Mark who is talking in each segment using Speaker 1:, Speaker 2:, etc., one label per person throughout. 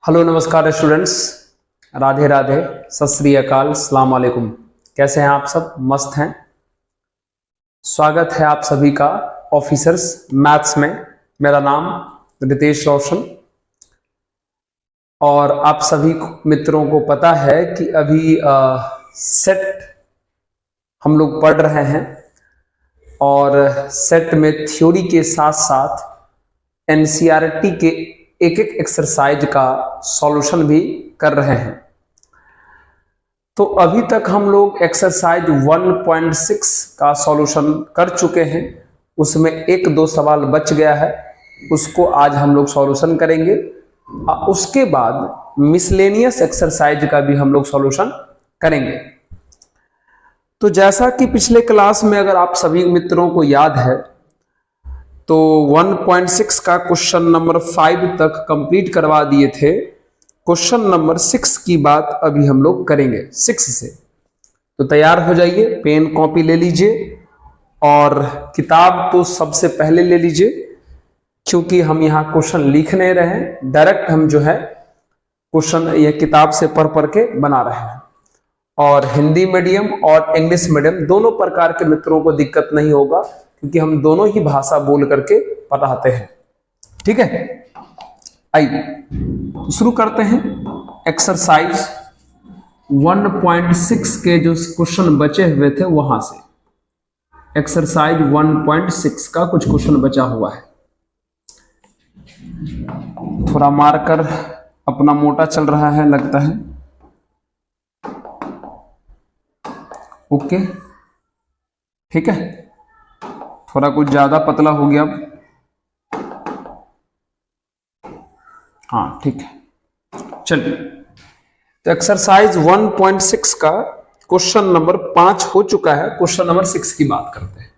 Speaker 1: Hello नमस्कार students, Radhe Radhe, सत श्री अकाल, अस्सलाम वालेकुम। कैसे हैं आप सब? मस्त हैं। स्वागत है आप सभी का ऑफिसर्स मैथ्स में। मेरा नाम रितेश रोशन और आप सभी मित्रों को पता है कि अभी सेट हम लोग पढ़ रहे हैं और सेट में थ्योरी के साथ साथ एनसीईआरटी के एक एक एक्सरसाइज का सॉल्यूशन भी कर रहे हैं। तो अभी तक हम लोग एक्सरसाइज 1.6 का सॉल्यूशन कर चुके हैं। उसमें एक दो सवाल बच गया है, उसको आज हम लोग सॉल्यूशन करेंगे। उसके बाद मिसलेनियस एक्सरसाइज का भी हम लोग सॉल्यूशन करेंगे। तो जैसा कि पिछले क्लास में अगर आप सभी मित्रों को याद है तो 1.6 का क्वेश्चन नंबर 5 तक कंप्लीट करवा दिए थे। क्वेश्चन नंबर 6 की बात अभी हम लोग करेंगे 6 से। तो तैयार हो जाइए, पेन कॉपी ले लीजिए और किताब तो सबसे पहले ले लीजिए, क्योंकि हम यहाँ क्वेश्चन लिख नहीं रहे हैं, डायरेक्ट हम जो है क्वेश्चन ये किताब से पढ़ के बना रहे हैं। और हिंदी मीडियम और इंग्लिश मीडियम दोनों प्रकार के मित्रों को दिक्कत नहीं होगा, क्योंकि हम दोनों ही भाषा बोल करके पढ़ाते हैं। ठीक है, आइए तो शुरू करते हैं। एक्सरसाइज 1.6 के जो क्वेश्चन बचे हुए थे वहां से एक्सरसाइज 1.6 का कुछ क्वेश्चन बचा हुआ है। थोड़ा मार्कर अपना मोटा चल रहा है लगता है। ओके, ठीक है, थोड़ा कुछ ज्यादा पतला हो गया अब। हाँ ठीक है, चलिए। तो एक्सरसाइज 1.6 का क्वेश्चन नंबर 5 हो चुका है। क्वेश्चन नंबर 6 की बात करते हैं।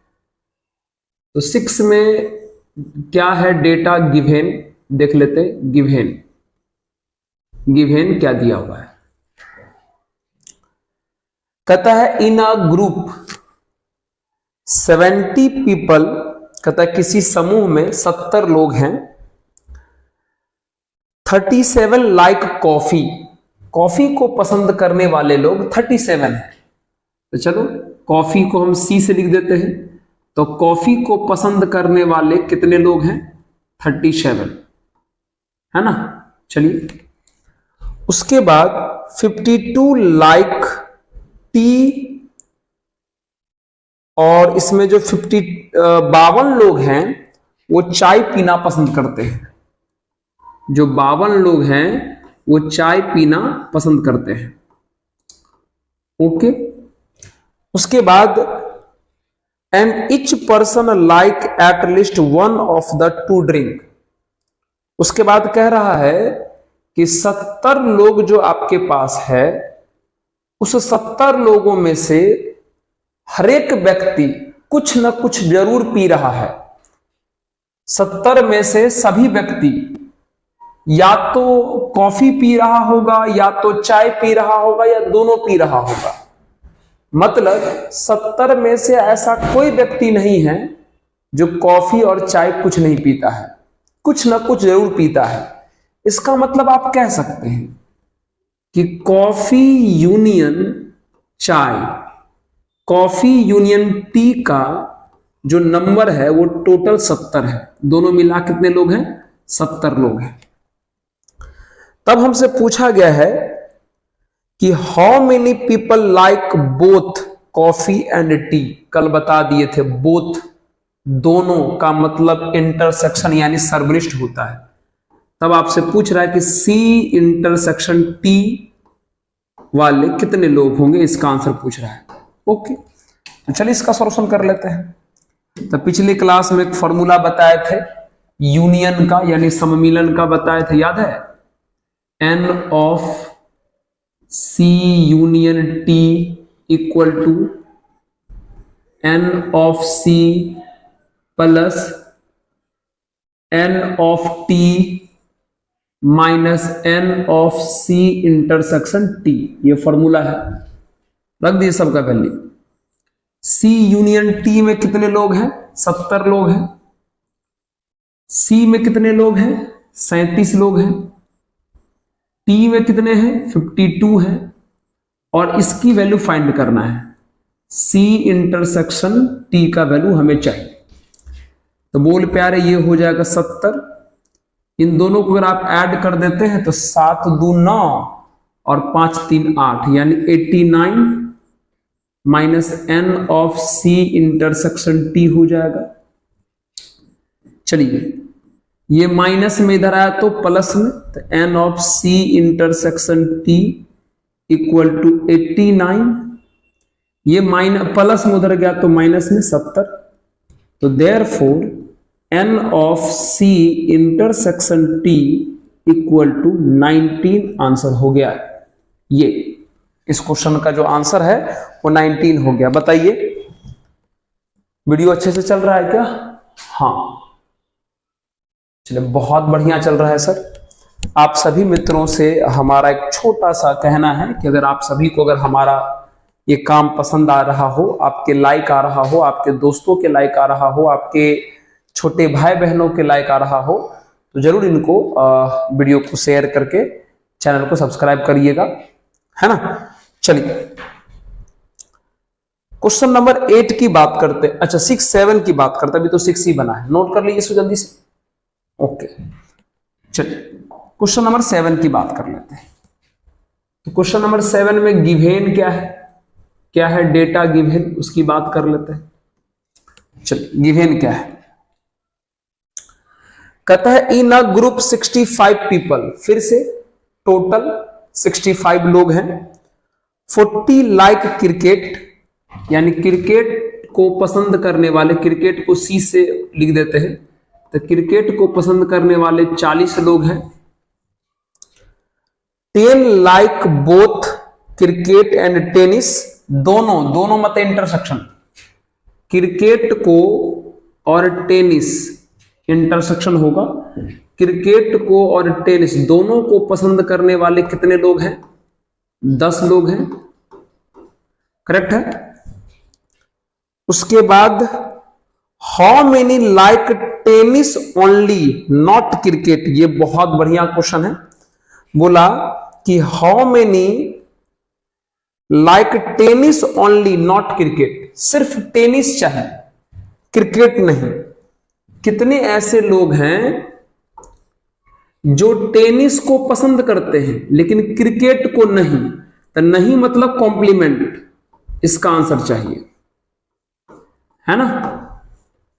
Speaker 1: तो 6 में क्या है? डेटा गिवेन देख लेते। गिवेन क्या दिया हुआ है? कहता है इन अ ग्रुप 70 पीपल, कहता है किसी समूह में 70 लोग हैं। 37 लाइक कॉफी, कॉफी को पसंद करने वाले लोग 37 हैं। तो चलो कॉफी को हम सी से लिख देते हैं। तो कॉफी को पसंद करने वाले कितने लोग हैं? 37, है ना। चलिए, उसके बाद 52 लाइक टी, और इसमें जो 52 लोग हैं वो चाय पीना पसंद करते हैं। जो 52 लोग हैं वो चाय पीना पसंद करते हैं। ओके, उसके बाद and each person like at least one of the two drink. उसके बाद कह रहा है कि 70 लोग जो आपके पास है, उस 70 लोगों में से हर एक व्यक्ति कुछ न कुछ जरूर पी रहा है। 70 में से सभी व्यक्ति या तो कॉफी पी रहा होगा, या तो चाय पी रहा होगा, या दोनों पी रहा होगा। मतलब 70 में से ऐसा कोई व्यक्ति नहीं है जो कॉफी और चाय कुछ नहीं पीता है, कुछ न कुछ जरूर पीता है। इसका मतलब आप कह सकते हैं कि कॉफी यूनियन चाय, कॉफी यूनियन टी का जो नंबर है वो टोटल 70 है। दोनों मिला कितने लोग हैं? 70 लोग हैं। तब हमसे पूछा गया है कि how many people like both coffee and T. कल बता दिए थे बोथ, दोनों का मतलब इंटरसेक्शन यानी सर्वनिष्ठ होता है। तब आपसे पूछ रहा है कि सी इंटरसेक्शन टी वाले कितने लोग होंगे, इसका आंसर पूछ रहा है। ओके, तो चलिए इसका सॉल्यूशन कर लेते हैं। तो पिछली क्लास में एक फॉर्मूला बताए थे यूनियन का यानी सम्मिलन का, बताए थे, याद है? N of C union T equal to N of C plus N of T minus N of C intersection T. ये फॉर्मूला है, रख दिए सबका वैल्यू। सी यूनियन टी में कितने लोग हैं? 70 लोग हैं। सी में कितने लोग हैं? 37 लोग हैं। टी में कितने हैं 52 है और इसकी वैल्यू फाइंड करना है। सी इंटरसेक्शन टी का वैल्यू हमें चाहिए। तो बोल प्यारे ये हो जाएगा 70। इन दोनों को अगर आप ऐड कर देते हैं तो 7 2 9 और 5 3 8 यानी 89 minus N of C intersection T हो जाएगा। चलिए ये माइनस में इधर आया तो प्लस में, तो N of C intersection T equal to 89। ये माइनस प्लस में उधर गया तो माइनस में 70। तो therefore N of C intersection T equal to 19 answer हो गया। ये इस क्वेश्चन का जो आंसर है वो 19 हो गया। बताइए वीडियो अच्छे से चल रहा है क्या? हाँ चलिए बहुत बढ़िया चल रहा है सर। आप सभी मित्रों से हमारा एक छोटा सा कहना है कि अगर आप सभी को अगर हमारा ये काम पसंद आ रहा हो, आपके लाइक आ रहा हो, आपके दोस्तों के लाइक आ रहा हो, आपके छोटे भाई बहनों के लाइक आ रहा हो, तो जरूर इनको वीडियो को शेयर करके चैनल को सब्सक्राइब करिएगा, है ना। चलिए क्वेश्चन नंबर 8 की बात करते, अच्छा 6 7 की बात करते, अभी तो 6 ही बना है, नोट कर लीजिए इसको जल्दी से। ओके चलिए क्वेश्चन नंबर 7 की बात कर लेते हैं। तो क्वेश्चन नंबर 7 में गिवेन क्या है, क्या है डेटा गिवेन, उसकी बात कर लेते हैं। चलिए गिवेन क्या है, कहता है इन अ ग्रुप 65 पीपल, फिर से टोटल 65 लोग हैं। 40 लाइक क्रिकेट, यानी क्रिकेट को पसंद करने वाले, क्रिकेट को सी से लिख देते हैं, तो क्रिकेट को पसंद करने वाले 40 लोग हैं। 10 like both cricket and tennis, दोनों मत इंटरसेक्शन, क्रिकेट को और टेनिस इंटरसेक्शन होगा। क्रिकेट को और टेनिस दोनों को पसंद करने वाले कितने लोग हैं? 10 लोग हैं, करेक्ट है। उसके बाद how many like tennis only not cricket, ये बहुत बढ़िया क्वेश्चन है। बोला कि how many like tennis only not cricket, सिर्फ टेनिस चाहिए क्रिकेट नहीं। कितने ऐसे लोग हैं जो टेनिस को पसंद करते हैं लेकिन क्रिकेट को नहीं? तो नहीं मतलब कॉम्प्लीमेंट, इसका आंसर चाहिए, है ना।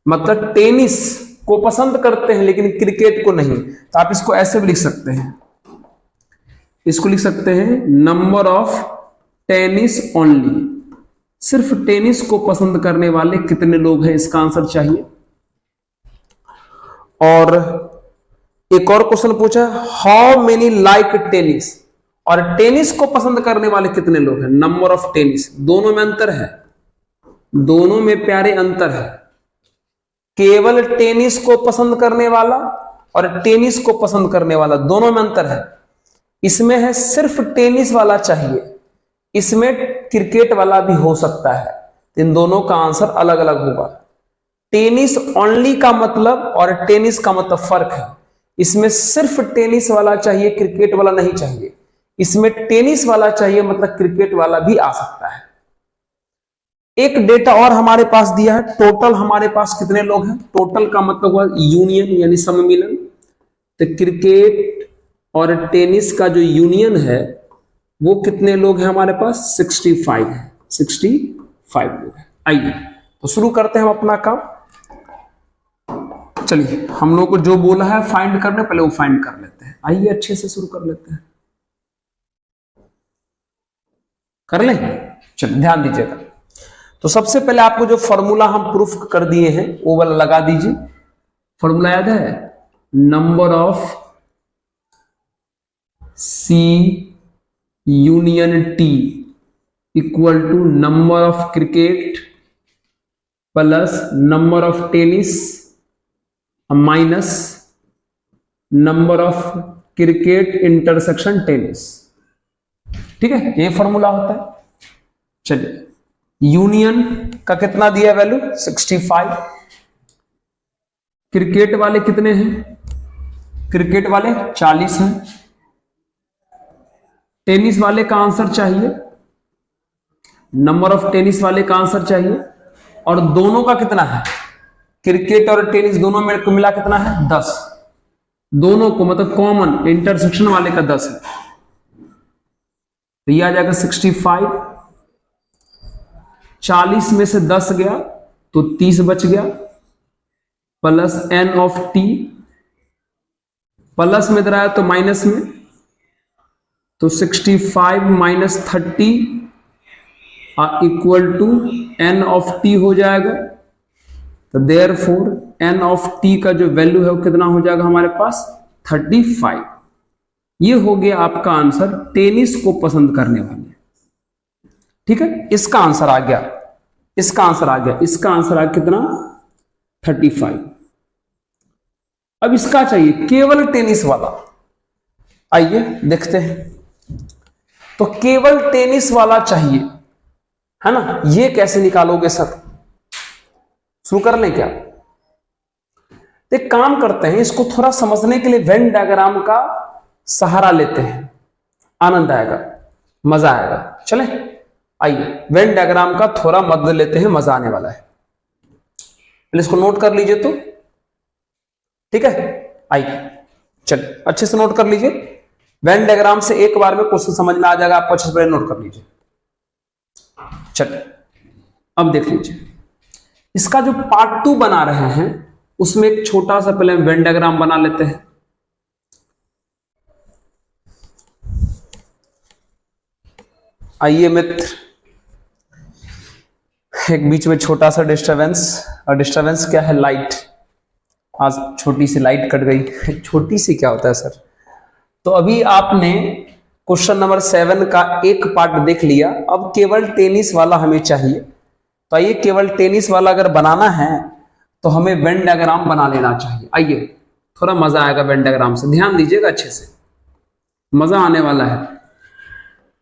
Speaker 1: मतलब टेनिस को पसंद करते हैं लेकिन क्रिकेट को नहीं, तो आप इसको ऐसे भी लिख सकते हैं, इसको लिख सकते हैं नंबर ऑफ टेनिस ओनली, सिर्फ टेनिस को पसंद करने वाले कितने लोग हैं, इसका आंसर चाहिए। और एक और क्वेश्चन पूछा हाउ मेनी लाइक टेनिस, और टेनिस को पसंद करने वाले कितने लोग हैं, नंबर ऑफ टेनिस। दोनों में अंतर है, दोनों में प्यारे अंतर है। केवल टेनिस को पसंद करने वाला और टेनिस को पसंद करने वाला, दोनों में अंतर है। इसमें है सिर्फ टेनिस वाला चाहिए, इसमें क्रिकेट वाला भी हो सकता है, इन दोनों का आंसर अलग अलग होगा। टेनिस ओनली का मतलब और टेनिस का मतलब फर्क है। इसमें सिर्फ टेनिस वाला चाहिए, क्रिकेट वाला नहीं चाहिए। इसमें टेनिस वाला चाहिए मतलब क्रिकेट वाला भी आ सकता है। एक डेटा और हमारे पास दिया है, टोटल हमारे पास कितने लोग हैं, टोटल का मतलब हुआ यूनियन यानी सम्मिलन। तो क्रिकेट और टेनिस का जो यूनियन है वो कितने लोग हैं हमारे पास, 65 है, 65 लोग हैं। आइए तो शुरू करते हैं हम अपना काम। चलिए हम लोग को जो बोला है फाइंड करने, पहले वो फाइंड कर लेते हैं। आइए अच्छे से शुरू कर लेते हैं, कर लें। चलिए ध्यान दीजिएगा। तो सबसे पहले आपको जो फॉर्मूला हम प्रूफ कर दिए हैं वो वाला लगा दीजिए। फॉर्मूला याद है, number of C union T equal to number of cricket plus number of tennis minus number of cricket intersection tennis. ठीक है, ये फॉर्मूला होता है। चलिए यूनियन का कितना दिया वैल्यू, 65। क्रिकेट वाले कितने हैं, क्रिकेट वाले 40 हैं। टेनिस वाले का आंसर चाहिए, नंबर ऑफ टेनिस वाले का आंसर चाहिए, और दोनों का कितना है, क्रिकेट और टेनिस दोनों में मिला कितना है 10, दोनों को मतलब कॉमन इंटरसेक्शन वाले का 10 है, तो ये आ जाएगा 65। 40 में से 10 गया तो 30 बच गया, plus N of T, plus में दे रहा है तो माइनस में, तो 65 minus 30 equal to N of T हो जाएगा। तो देयरफॉर एन ऑफ टी का जो वैल्यू है वो कितना हो जाएगा हमारे पास 35। ये हो गया आपका आंसर टेनिस को पसंद करने वाले। ठीक है, इसका आंसर आ गया, इसका आंसर आ गया, इसका आंसर आ कितना 35। अब इसका चाहिए केवल टेनिस वाला, आइए देखते हैं। तो केवल टेनिस वाला चाहिए, है ना, ये कैसे निकालोगे सर? शुरू कर लें क्या? एक काम करते हैं, इसको थोड़ा समझने के लिए वेन डायग्राम का सहारा लेते हैं, आनंद आएगा, मजा आएगा। चले आइए वेन डायग्राम का थोड़ा मदद लेते हैं, मजा आने वाला है। पहले इसको नोट कर लीजिए तो, ठीक है। आइए चलिए अच्छे से नोट कर लीजिए, वेन डायग्राम से एक बार में क्वेश्चन समझ में आ जाएगा आपको, अच्छे से पहले नोट कर लीजिए। चलिए अब देख लीजिए, इसका जो पार्ट 2 बना रहे हैं उसमें एक छोटा सा पहले वेन डायग्राम बना लेते हैं। आइए मित्र, एक बीच में छोटा सा डिस्टरबेंस, और डिस्टरबेंस क्या है? लाइट। आज छोटी सी लाइट कट गई। छोटी सी क्या होता है सर? तो अभी आपने क्वेश्चन नंबर 7 का एक पार्ट देख लिया, अब केवल टेनिस वाला हमें चाहिए। तो आइए केवल टेनिस वाला अगर बनाना है तो हमें वेन डायग्राम बना लेना चाहिए। आइए थोड़ा मजा आएगा वेन डायग्राम से, ध्यान दीजिएगा अच्छे से, मजा आने वाला है,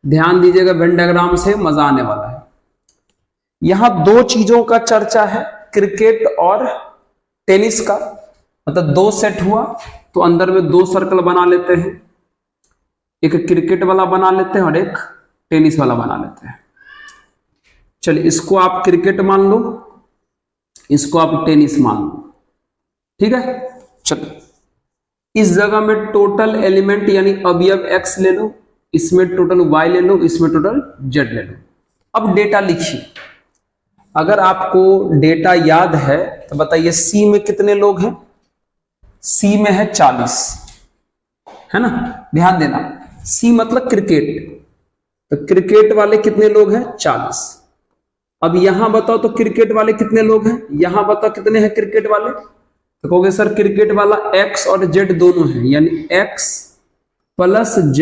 Speaker 1: ध्यान दीजिएगा, वेन डायग्राम से मजा आने वाला है। यहां 2 चीजों का चर्चा है, क्रिकेट और टेनिस का, मतलब 2 सेट हुआ तो अंदर में 2 सर्कल बना लेते हैं, एक क्रिकेट वाला बना लेते हैं और एक टेनिस वाला बना लेते हैं। चलिए इसको आप क्रिकेट मान लो, इसको आप टेनिस मान लो, ठीक है। चलिए इस जगह में टोटल एलिमेंट यानी अवयव x ले लो, इसमें टोटल y ले लो, इसमें टोटल z ले लो। अब डेटा लिखिए, अगर आपको डेटा याद है तो बताइए C में कितने लोग हैं? C में है 40, है ना, ध्यान देना, C मतलब क्रिकेट, तो क्रिकेट वाले कितने लोग हैं? 40। अब यहां बताओ तो क्रिकेट वाले कितने लोग हैं? यहां बताओ कितने हैं क्रिकेट वाले? तो कहोगे सर क्रिकेट वाला x और z दोनों हैं, यानी x plus z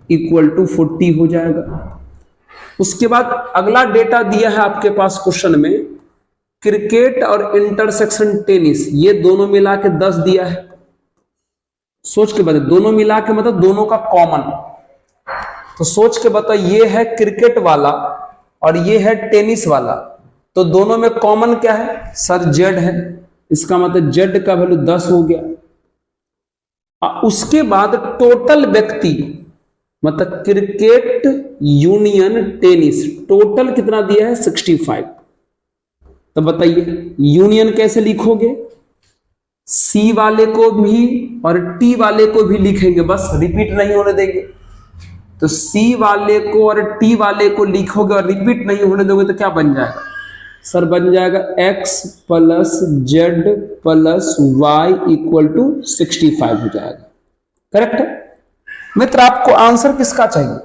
Speaker 1: equal to 40 हो जाएगा। उसके बाद अगला डेटा दिया है आपके पास क्वेश्चन में, क्रिकेट और इंटरसेक्शन टेनिस, ये दोनों मिला के 10 दिया है। सोच के बताओ, दोनों मिला के मतलब दोनों का कॉमन, तो सोच के बताओ ये है क्रिकेट वाला और ये है टेनिस वाला, तो दोनों में कॉमन क्या है? सर z है, इसका मतलब z का वैल्यू 10 हो गया। उसके बाद टोटल व्यक्ति मतलब क्रिकेट यूनियन टेनिस, टोटल कितना दिया है? 65। तो बताइए यूनियन कैसे लिखोगे? सी वाले को भी और टी वाले को भी लिखेंगे, बस रिपीट नहीं होने देंगे। तो सी वाले को और टी वाले को लिखोगे और रिपीट नहीं होने दोगे तो क्या बन जाएगा? सर बन जाएगा x plus Z plus Y equal to 65 हो जाएगा। करेक्ट है मित्र? आपको आंसर किसका चाहिए?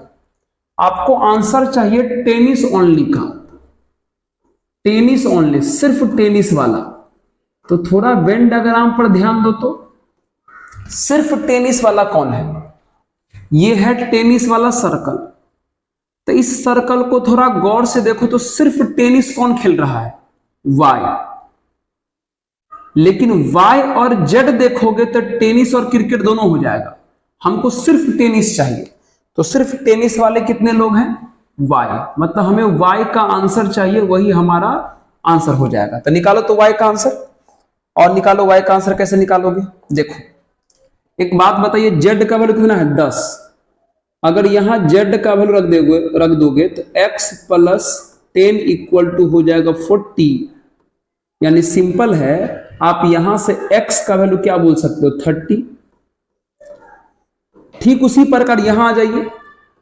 Speaker 1: आपको आंसर चाहिए टेनिस ओनली का, टेनिस ओनली, सिर्फ टेनिस वाला। तो थोड़ा वेन डायग्राम पर ध्यान दो, तो सिर्फ टेनिस वाला कौन है? ये है टेनिस वाला सर्कल। तो इस सर्कल को थोड़ा गौर से देखो तो सिर्फ टेनिस कौन खेल रहा है? वाई। लेकिन वाई और जेड देखोगे तो टेनिस और क्रिकेट दोनों हो जाएगा। हमको सिर्फ टेनिस चाहिए, तो सिर्फ टेनिस वाले कितने लोग हैं? वाई, मतलब हमें वाई का आंसर चाहिए, वही हमारा आंसर हो जाएगा। तो निकालो तो वाई का आंसर, और निकालो वाई का आंसर। कैसे निकालोगे? देखो एक बात बताइए, जेड का वैल्यू कितना है? 10, अगर यहां z का वैल्यू रख दोगे तो x प्लस 10 इक्वल टू हो जाएगा 40, यानी सिंपल है, आप यहां से x का वैल्यू क्या बोल सकते हो 30। ठीक उसी प्रकार यहां आ जाइए,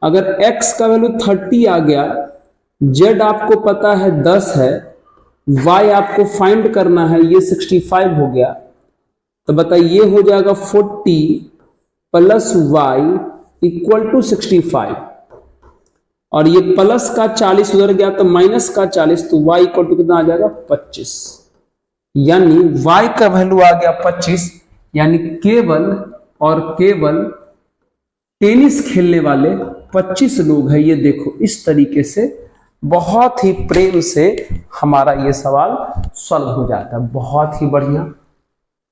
Speaker 1: अगर x का वैल्यू 30 आ गया, z आपको पता है 10 है, y आपको फाइंड करना है, ये 65 हो गया, तो बताइए ये हो जाएगा 40 प्लस y इक्वल टू 65, और ये प्लस का 40 उधर गया तो माइनस का 40, तो y इक्वल टू कितना आ जाएगा 25, यानी y का वैल्यू आ गया 25, यानी केवल और केवल टेनिस खेलने वाले 25 लोग हैं। ये देखो इस तरीके से बहुत ही प्रेम से हमारा ये सवाल सॉल्व हो जाता है। बहुत ही बढ़िया,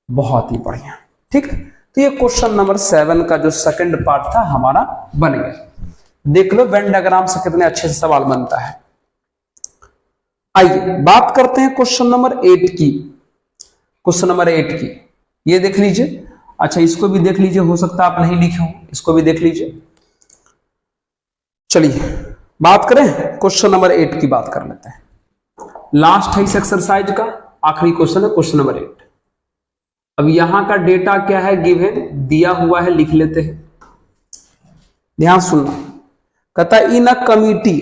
Speaker 1: बहुत ही बढ़िया। ठीक, तो ये क्वेश्चन नंबर 7 का जो सेकंड पार्ट था हमारा बन गया। देख लो वेन डायग्राम से कितने अच्छे से सवाल बनता है। आइए बात करते हैं क्वेश्चन नंबर 8 की। क्वेश्चन नंबर 8 की ये देख लीजिए। अच्छा इसको भी देख लीजिए, हो सकता है आप नहीं लिखे हो, इसको भी देख लीजिए। चलिए बात करें क्वेश्चन नंबर 8 की, बात कर लेते हैं। लास्ट है इस एक्सरसाइज का, आखिरी क्वेश्चन है क्वेश्चन नंबर 8। अब यहां का डेटा क्या है, गिवन दिया हुआ है, लिख लेते हैं। ध्यान सुनना, कहता है in a committee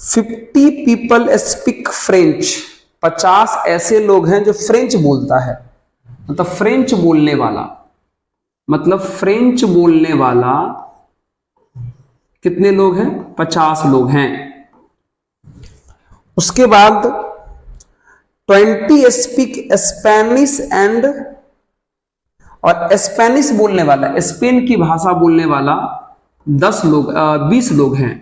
Speaker 1: 50 people speak French, 50 ऐसे लोग हैं जो फ्रेंच बोलता है, मतलब फ्रेंच बोलने वाला, मतलब फ्रेंच बोलने वाला कितने लोग हैं, 50 लोग हैं। उसके बाद 20 स्पीक स्पेनिश एंड, और स्पेनिश बोलने वाला, स्पेन की भाषा बोलने वाला 20 लोग हैं।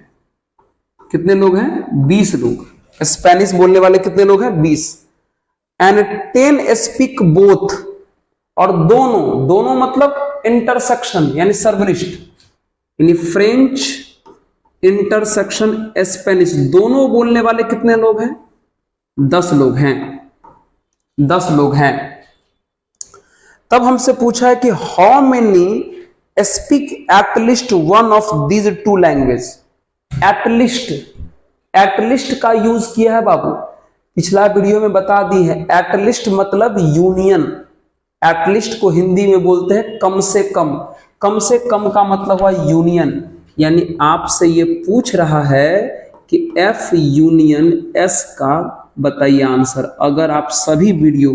Speaker 1: कितने लोग हैं, 20 लोग। स्पेनिश बोलने वाले कितने लोग हैं, 20। एंड 10 स्पीक बोथ, और दोनों मतलब इंटरसेक्शन यानी सर्वनिष्ठ, यानी फ्रेंच इंटरसेक्शन स्पेनिश, दोनों बोलने वाले कितने लोग हैं, 10 लोग हैं। 10 लोग हैं। तब हमसे पूछा है कि how many speak at least one of these 2 language. At least का यूज किया है बाबू, पिछला वीडियो में बता दी है। एटलीस्ट मतलब यूनियन, एटलीस्ट को हिंदी में बोलते हैं कम से कम। कम से कम का मतलब हुआ यूनियन, यानी आपसे ये पूछ रहा है कि F यूनियन S का बताइए आंसर। अगर आप सभी वीडियो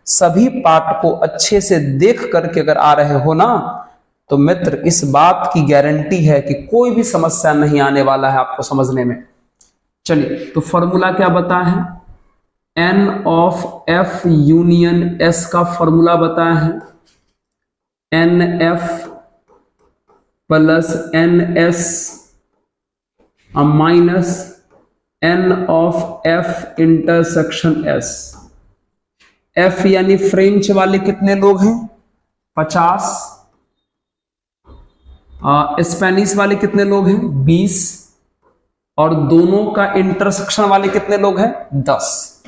Speaker 1: सभी पार्ट को अच्छे से देख करके अगर आ रहे हो ना, तो मित्र इस बात की गारंटी है कि कोई भी समस्या नहीं आने वाला है आपको समझने में। चलिए तो फॉर्मूला क्या बताया है, N of F union S का फॉर्मूला बताया है, NF plus NS minus N of F intersection S। F यानी फ्रेंच वाले कितने लोग हैं, 50। स्पेनिश वाले कितने लोग हैं, 20, और दोनों का इंटरसेक्शन वाले कितने लोग हैं, 10।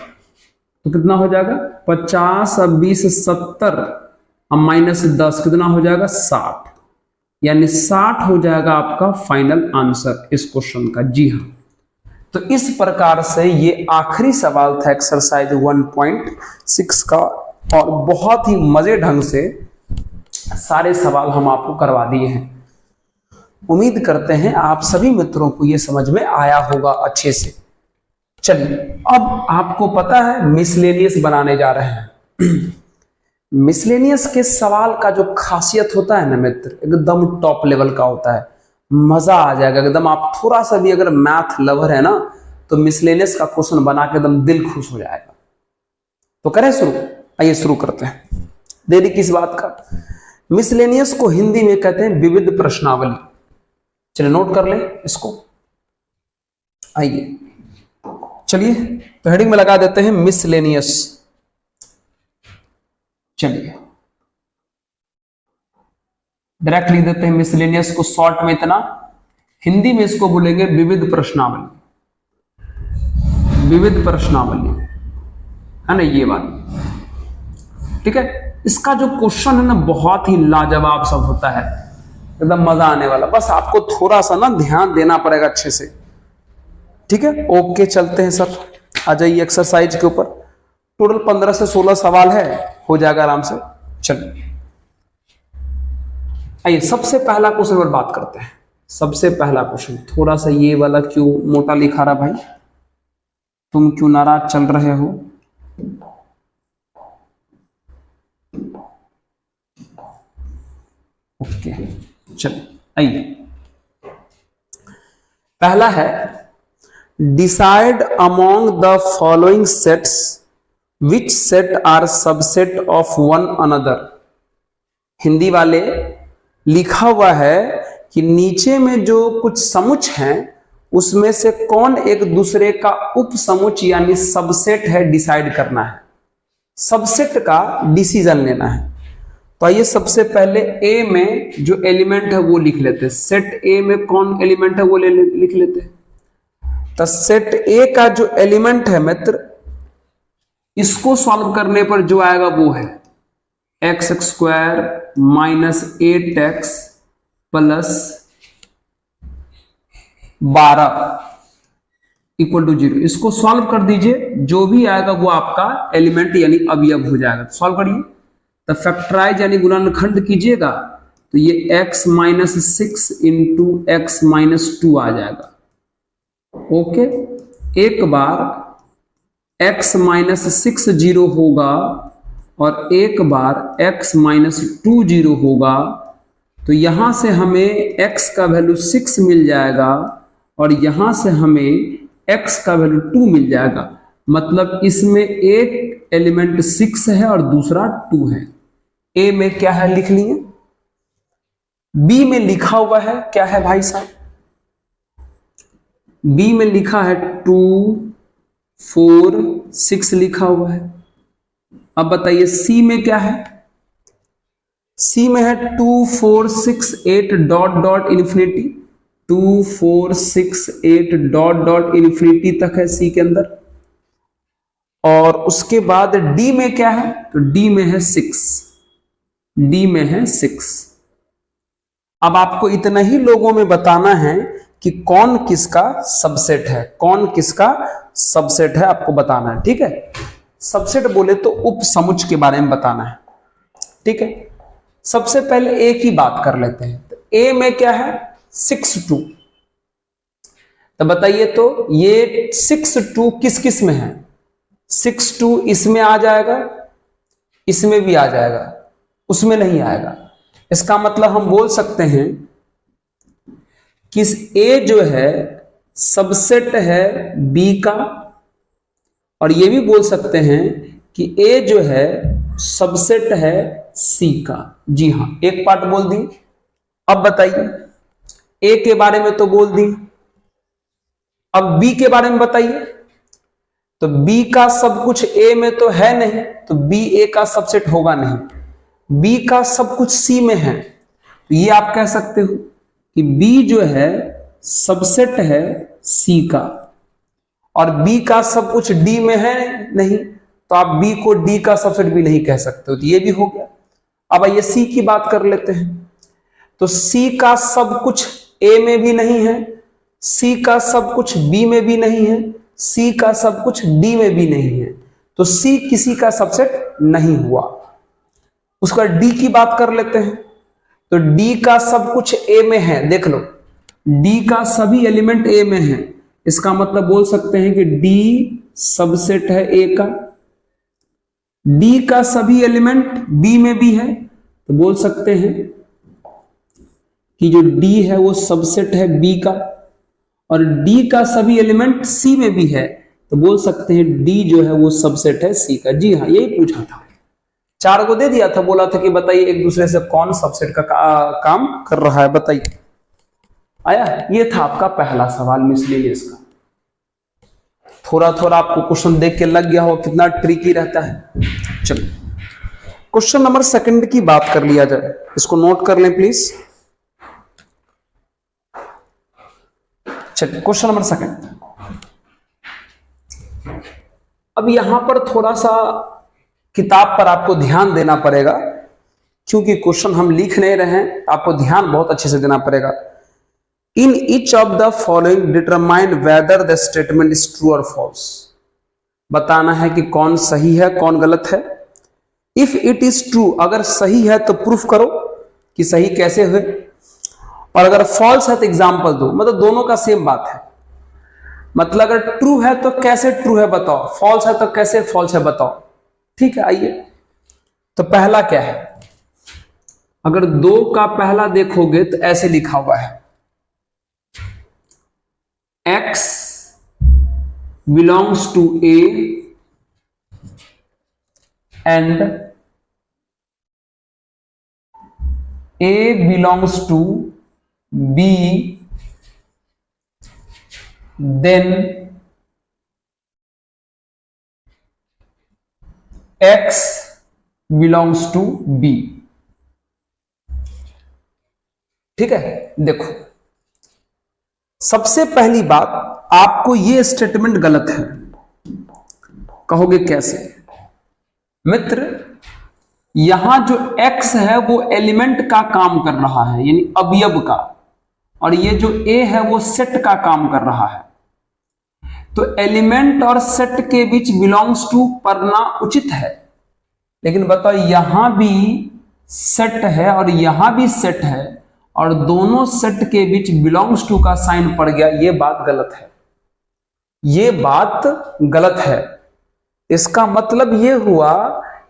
Speaker 1: तो कितना हो जाएगा, 50 और 20 70 और माइनस 10 कितना हो जाएगा, 60। यानी 60 हो जाएगा आपका फाइनल आंसर इस क्वेश्चन का। जी हाँ, तो इस प्रकार से ये आखिरी सवाल था एक्सरसाइज 1.6 का, और बहुत ही मजे ढंग से सारे सवाल हम आपको करवा दिए हैं। उम्मीद करते हैं आप सभी मित्रों को ये समझ में आया होगा अच्छे से। चलिए अब आपको पता है मिसलेनियस बनाने जा रहे हैं। मिसलेनियस के सवाल का जो खासियत होता है ना मित्र, एकदम टॉप लेवल का होता है, मजा आ जाएगा एकदम। आप थोड़ा सा भी अगर मैथ लवर है ना, तो मिसलेनियस का क्वेश्चन बना के एकदम दिल खुश हो जाएगा। तो करें शुरू, आइए शुरू करते हैं। देरी किस बात का, मिसलेनियस को हिंदी में कहते हैं विविध प्रश्नावली। चलिए नोट कर ले इसको। आइए चलिए तो हेडिंग में लगा देते हैं मिसलेनियस। चलिए डायरेक्ट लिख देते हैं मिसलेनियस को, शॉर्ट में इतना, हिंदी में इसको बोलेंगे विविध प्रश्नावली। विविध प्रश्नावली है ना, ये बात ठीक है। इसका जो क्वेश्चन है ना बहुत ही लाजवाब सब होता है। एकदम मजा आने वाला, बस आपको थोड़ा सा ना ध्यान देना पड़ेगा अच्छे से, ठीक है। ओके चलते हैं सर, आ जाइए एक्सरसाइज के ऊपर। टोटल 15 से 16 सवाल है, हो जाएगा आराम से। चलिए आइए सबसे पहला क्वेश्चन पर बात करते हैं। सबसे पहला क्वेश्चन, थोड़ा सा ये वाला क्यों मोटा लिखा रहा भाई, तुम क्यों नाराज चल रहे हो? ओके चलिए आइए, पहला है decide among the following sets which set are subset of one another. Hindi वाले लिखा हुआ है कि नीचे में जो कुछ समुच्च हैं उसमें से कौन एक दूसरे का उप समुच्च यानी सबसेट है, डिसाइड करना है, सबसेट का डिसीजन लेना है। तो आइए सबसे पहले ए में जो एलिमेंट है वो लिख लेते हैं। सेट ए में कौन एलिमेंट है वो लिख लेते हैं। तो सेट ए का जो एलिमेंट है मित्र, इसको सॉल्व करने पर जो आएगा वो है x square minus 8x plus 12 equal to 0। इसको सॉल्व कर दीजिए, जो भी आएगा वो आपका एलिमेंट यानी अवयव हो जाएगा। तो सॉल्व करिए, तो फैक्टराइज यानी गुणनखंड कीजिएगा तो ये x minus 6 into x minus 2 आ जाएगा। ओके, एक बार x माइनस 6 0 होगा और एक बार x माइनस 2 0 होगा, तो यहां से हमें x का वैल्यू 6 मिल जाएगा और यहां से हमें x का वैल्यू 2 मिल जाएगा। मतलब इसमें एक एलिमेंट 6 है और दूसरा 2 है। a में क्या है लिख लिए, b में लिखा हुआ है क्या है भाई साहब, b में लिखा है 2 4 6 लिखा हुआ है। अब बताइए c में क्या है, c में है 2 4 6 8 dot dot infinity, 2 4 6 8 dot dot infinity तक है c के अंदर। और उसके बाद d में क्या है, तो d में है 6, d में है 6। अब आपको इतना ही लोगों में बताना है कि कौन किसका सबसेट है, कौन किसका सबसेट है आपको बताना है, ठीक है। सबसेट बोले तो उप समुच्च के बारे में बताना है, ठीक है। सबसे पहले ए की बात कर लेते हैं। तो ए में क्या है 6 2, तो बताइए तो ये 6 2 किस किस में है, 6 2 इसमें आ जाएगा, इसमें भी आ जाएगा, उसमें नहीं आएगा। इसका मतलब हम बोल सकते हैं कि ए जो है सबसेट है बी का, और ये भी बोल सकते हैं कि ए जो है सबसेट है सी का। जी हां, एक पार्ट बोल दी। अब बताइए ए के बारे में तो बोल दी, अब बी के बारे में बताइए। तो बी का सब कुछ ए में तो है नहीं, तो बी ए का सबसेट होगा नहीं। बी का सब कुछ सी में है, तो ये आप कह सकते हो कि बी जो है सबसेट है सी का, और बी का सब कुछ डी में है नहीं, तो आप बी को डी का सबसेट भी नहीं कह सकते हो, तो ये भी हो गया। अब आइए सी की बात कर लेते हैं। तो सी का सब कुछ ए में भी नहीं है, सी का सब कुछ बी में भी नहीं है, सी का सब कुछ डी में भी नहीं है, तो सी किसी का सबसेट नहीं हुआ। उसका डी की बात कर लेते हैं। तो डी का सब कुछ ए में है, देख लो डी का सभी एलिमेंट ए में है, इसका मतलब बोल सकते हैं कि डी सबसेट है ए का। डी का सभी एलिमेंट बी में भी है, तो बोल सकते हैं कि जो डी है वो सबसेट है बी का, और डी का सभी एलिमेंट सी में भी है, तो बोल सकते हैं डी जो है वो सबसेट है सी का। जी हाँ, यही पूछा था, 4 को दे दिया था, बोला था कि बताइए एक दूसरे से कौन सबसेट का काम कर रहा है, बताइए। आया, ये था आपका पहला सवाल मिसलेनियस का। थोड़ा थोड़ा आपको क्वेश्चन देख के लग गया हो कितना ट्रिकी रहता है। चलिए क्वेश्चन नंबर 2 की बात कर लिया जाए, इसको नोट कर लें प्लीज। चलिए क्वेश्चन नंबर 2। अब यहां पर थोड़ा सा किताब पर आपको ध्यान देना पड़ेगा क्योंकि क्वेश्चन हम लिख नहीं रहे हैं, आपको ध्यान बहुत अच्छे से देना पड़ेगा। In each of the following determine whether the statement is true और फॉल्स। बताना है कि कौन सही है कौन गलत है। इफ इट इज ट्रू, अगर सही है तो प्रूफ करो कि सही कैसे हुए, और अगर फॉल्स है तो एग्जाम्पल दो। मतलब दोनों का सेम बात है। मतलब अगर ट्रू है तो कैसे ट्रू है बताओ, फॉल्स है तो कैसे फॉल्स है बताओ। ठीक है, आइए तो पहला क्या है। अगर 2 का पहला देखोगे तो ऐसे लिखा हुआ है, x belongs to A and A belongs to B, then x belongs to B। ठीक है, देखो सबसे पहली बात, आपको यह स्टेटमेंट गलत है। कहोगे कैसे? मित्र, यहां जो x है वो एलिमेंट का काम कर रहा है, यानी अवयव का, और ये जो a है वो सेट का काम कर रहा है। तो एलिमेंट और सेट के बीच बिलोंग्स टू पढ़ना उचित है, लेकिन बताओ यहां भी सेट है और यहां भी सेट है, और दोनों सेट के बीच बिलोंग्स टू का साइन पड़ गया। ये बात गलत है, ये बात गलत है। इसका मतलब ये हुआ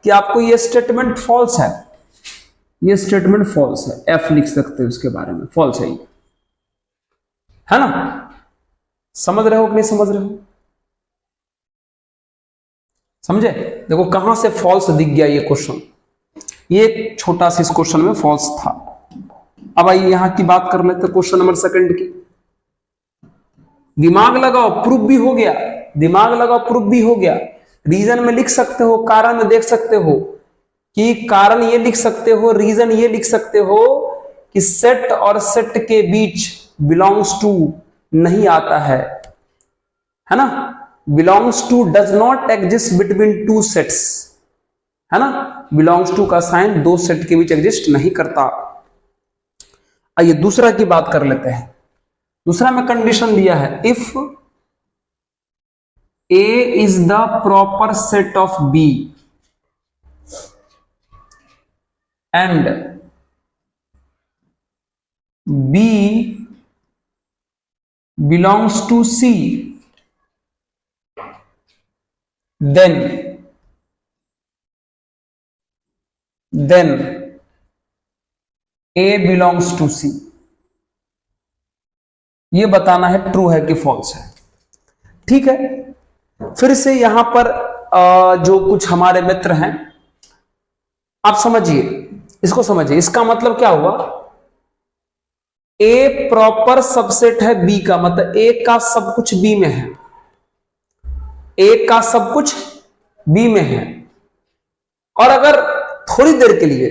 Speaker 1: कि आपको ये स्टेटमेंट फॉल्स है, ये स्टेटमेंट फॉल्स है। एफ लिख सकते हैं उसके बारे में, फॉल्स है ये, है ना? समझ रहे हो कि नहीं समझ रहे हो? समझे? देखो कहां से फॉल्स दिख गया ये क्वेश्चन। ये छोटा सा इस क्वेश्चन में फॉल्स था। अब आइए यहां की बात कर लेते हैं, क्वेश्चन नंबर 2 की। दिमाग लगाओ, प्रूफ भी हो गया। दिमाग लगाओ, प्रूफ भी हो गया। रीजन में लिख सकते हो, कारण में देख सकते हो कि कारण ये लिख सकते हो, रीजन ये लिख सकते हो कि सेट और सेट के बीच बिलोंग्स टू नहीं आता है ना? Belongs to does not exist between 2 sets, है ना? बिलोंग्स टू का साइन 2 सेट के बीच एग्जिस्ट नहीं करता। आइए दूसरा की बात कर लेते हैं। दूसरा में कंडीशन दिया है, if A is the proper set of B and B belongs to C, then A belongs to C। ये बताना है ट्रू है कि फॉल्स है। ठीक है, फिर से यहां पर जो कुछ हमारे मित्र हैं, आप समझिए, इसको समझिए। इसका मतलब क्या हुआ? ए प्रॉपर सबसेट है बी का, मतलब ए का सब कुछ बी में है, ए का सब कुछ बी में है। और अगर थोड़ी देर के लिए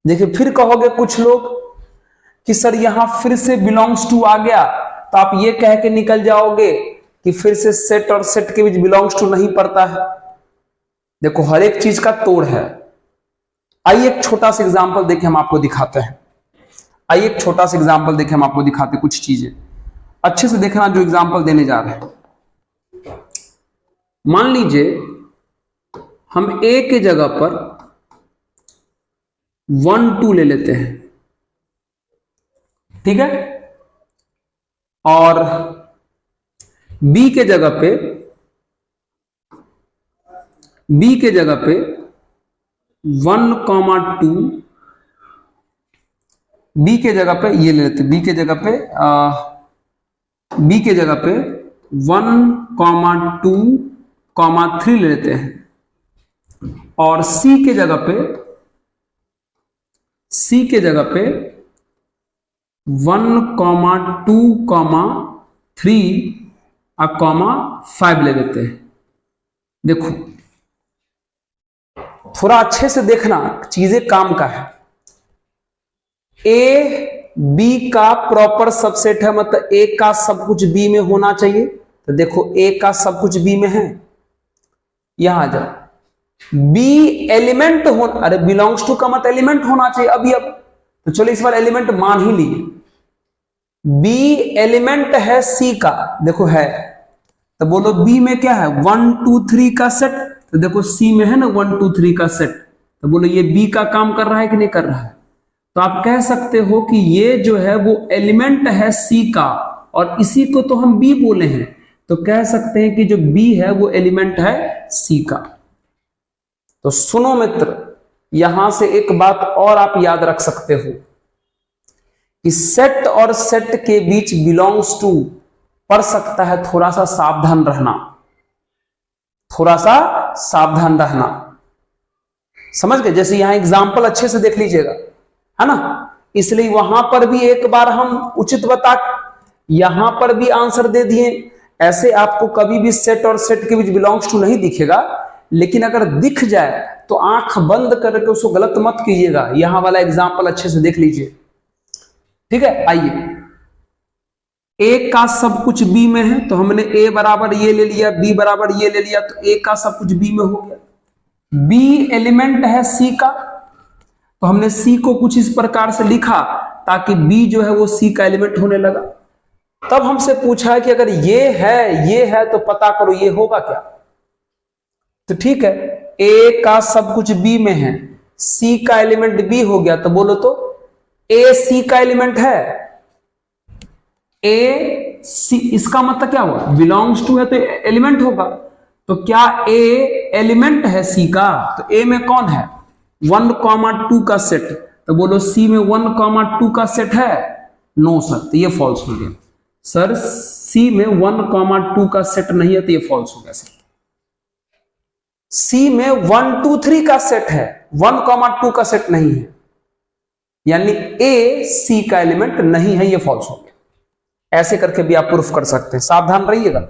Speaker 1: देखिए, फिर कहोगे कुछ लोग कि सर यहां फिर से बिलोंग्स टू आ गया, तो आप ये कह के निकल जाओगे कि फिर से सेट और सेट के बीच बिलोंग्स टू नहीं पड़ता है। देखो हर एक चीज का तोड़ है। आइए एक छोटा सा एग्जांपल देके हम आपको दिखाते हैं। आइए एक छोटा सा एग्जांपल देके हम आपको दिखाते हैं कुछ चीजें। अच्छे से देखना जो एग्जांपल देने जा रहे हैं। मान लीजिए हम ए के जगह पर 1 2 ले लेते हैं, ठीक है, और बी के जगह पे बी के जगह पे 1,2, बी के जगह पे ये ले लेते, बी के जगह पे 1,2,3 ले लेते हैं, और सी के जगह पे 1,2,3 5 ले लेते हैं। देखो थोड़ा अच्छे से देखना, चीजें काम का है। ए बी का प्रॉपर सबसेट है, मतलब ए का सब कुछ बी में होना चाहिए। तो देखो ए का सब कुछ बी में है, यहां आ जाओ, बी एलिमेंट हो, अरे बिलोंग्स टू का मत एलिमेंट होना चाहिए अभी अब, तो चलो इस बार एलिमेंट मान ही लिए। बी एलिमेंट है सी का, देखो है, तो बोलो बी में क्या है 1 2 3 का सेट, तो देखो सी में है ना 1 2 3 का सेट, तो बोलो ये बी का काम कर रहा है कि नहीं कर रहा है। तो आप कह सकते हो कि ये जो है वो एलिमेंट है सी का, और इसी को तो हम बी बोले हैं, तो कह सकते हैं कि जो बी है वो एलिमेंट है सी का। तो सुनो मित्र, यहां से एक बात और आप याद रख सकते हो कि सेट और सेट के बीच बिलोंग्स टू पढ़ सकता है, थोड़ा सा सावधान रहना, थोड़ा सा सावधान रहना, समझ गए। जैसे यहां एग्जाम्पल अच्छे से देख लीजिएगा, है ना, इसलिए वहां पर भी एक बार हम उचित बता, यहां पर भी आंसर दे दिए। ऐसे आपको कभी भी सेट और सेट के बीच बिलोंग्स टू नहीं दिखेगा, लेकिन अगर दिख जाए तो आंख बंद करके उसको गलत मत कीजिएगा। यहां वाला एग्जाम्पल अच्छे से देख लीजिए, ठीक है। आइए, ए का सब कुछ बी में है, तो हमने ए बराबर ये ले लिया, बी बराबर ये ले लिया, तो ए का सब कुछ बी में हो गया। बी एलिमेंट है सी का, तो हमने सी को कुछ इस प्रकार से लिखा ताकि बी जो है वो सी का एलिमेंट होने लगा। तब हमसे पूछा है कि अगर ये है तो पता करो ये होगा क्या। तो ठीक है, ए का सब कुछ बी में है, सी का एलिमेंट बी हो गया, तो बोलो तो ए सी का एलिमेंट है। ए सी, इसका मतलब क्या हुआ, बिलोंग्स टू है तो एलिमेंट होगा। तो क्या ए एलिमेंट है सी का, तो ए में कौन है 1,2 का सेट, तो बोलो सी में 1,2 का सेट है। नो सर, तो ये फॉल्स हो गया। सर सी में 1,2 का सेट नहीं है, तो ये फॉल्स हो गया सर। सी में 1 2 3 का सेट है, 1,2 का सेट नहीं है, यानी ए सी का एलिमेंट नहीं है, ये फॉल्स हो गया। ऐसे करके भी आप प्रूफ कर सकते हैं, सावधान रहिएगा।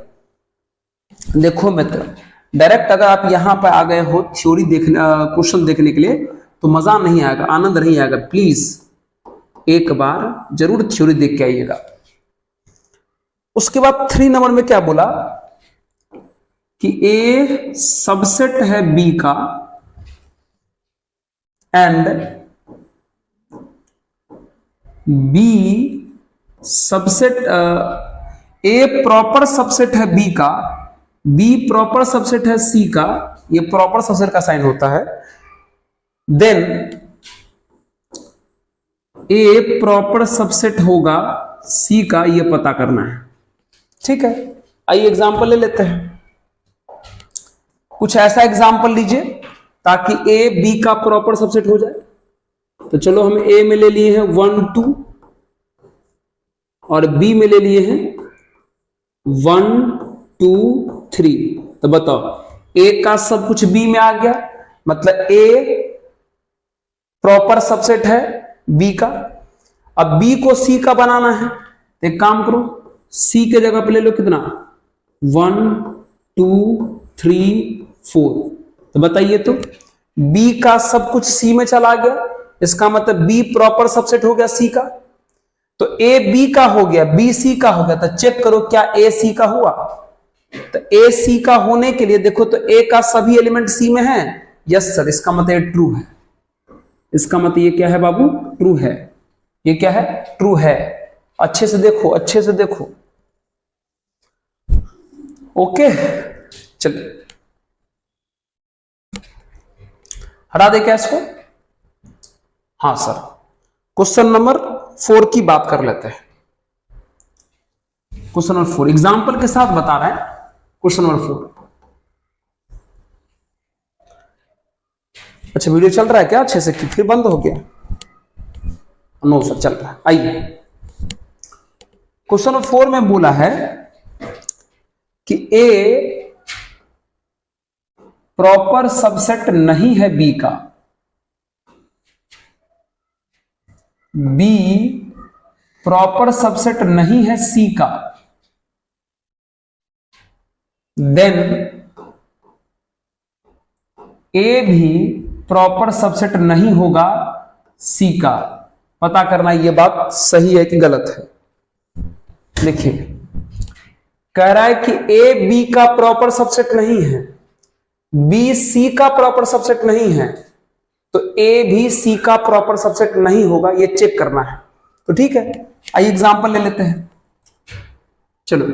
Speaker 1: देखो मित्र, डायरेक्ट अगर आप यहां पर आ गए हो थ्योरी देखने, क्वेश्चन देखने के लिए, तो मजा नहीं आएगा, आनंद नहीं आएगा। प्लीज एक बार जरूर थ्योरी देख के आइएगा। उसके बाद 3 नंबर में क्या बोला कि ए सबसेट है बी का and B subset, A proper subset है बी का, बी प्रॉपर सबसेट है सी का, ये प्रॉपर सबसेट का साइन होता है। देन ए प्रॉपर सबसेट होगा सी का, ये पता करना है, ठीक है। आइए एग्जांपल ले लेते हैं, कुछ ऐसा एग्जांपल लीजिए ताकि ए बी का प्रॉपर सबसेट हो जाए। तो चलो हम ए में ले लिए हैं 1 2 और बी में ले लिए हैं 1 2 3। तो बताओ ए का सब कुछ बी में आ गया, मतलब ए प्रॉपर सबसेट है बी का। अब बी को सी का बनाना है, तो एक काम करो, सी के जगह पे ले लो कितना 1 2 3 4। तो बताइए, तो बी का सब कुछ सी में चला गया, इसका मतलब बी प्रॉपर सबसेट हो गया सी का। तो ए बी का हो गया, बी सी का हो गया, तो चेक करो क्या ए सी का हुआ। तो ए सी का होने के लिए देखो, तो ए का सभी एलिमेंट सी में है, यस सर, इसका मतलब ये ट्रू है। इसका मतलब ये क्या है बाबू, ट्रू है। ये क्या है, ट्रू है। अच्छे से देखो, अच्छे से देखो, ओके। चलिए हटा दे क्या इसको। हाँ सर, क्वेश्चन नंबर 4 की बात कर लेते हैं। क्वेश्चन नंबर 4 एग्जाम्पल के साथ बता रहे हैं। क्वेश्चन नंबर 4, अच्छा वीडियो चल रहा है क्या अच्छे से, कि फिर बंद हो गया? नो सर, चल रहा है। आइए, क्वेश्चन नंबर 4 में बोला है कि ए प्रॉपर सबसेट नहीं है बी का, बी प्रॉपर सबसेट नहीं है सी का, देन ए भी प्रॉपर सबसेट नहीं होगा सी का। पता करना ये बात सही है कि गलत है। देखिए, कह रहा है कि ए बी का प्रॉपर सबसेट नहीं है, बी सी का प्रॉपर सबसेट नहीं है तो ए भी सी का प्रॉपर सबसेट नहीं होगा, ये चेक करना है। तो ठीक है, आइए एग्जांपल ले लेते हैं। चलो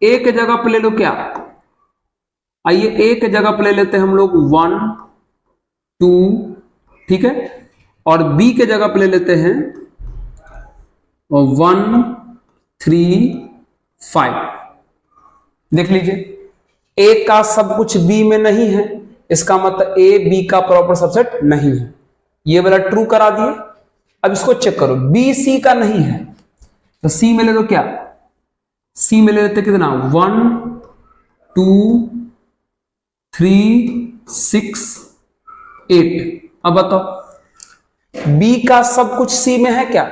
Speaker 1: ए के जगह पे ले लो क्या, आइए ए के जगह पे ले लेते हैं हम लोग 1 2, ठीक है, और बी के जगह पे ले लेते हैं 1 3 5। देख लीजिए ए का सब कुछ बी में नहीं है, इसका मतलब ए बी का प्रॉपर सबसेट नहीं है, ये वाला ट्रू करा दिए। अब इसको चेक करो, बी सी का नहीं है तो सी में ले लो क्या, सी में ले लेते कितना 1 2 3 6 8। अब बताओ बी का सब कुछ सी में है क्या,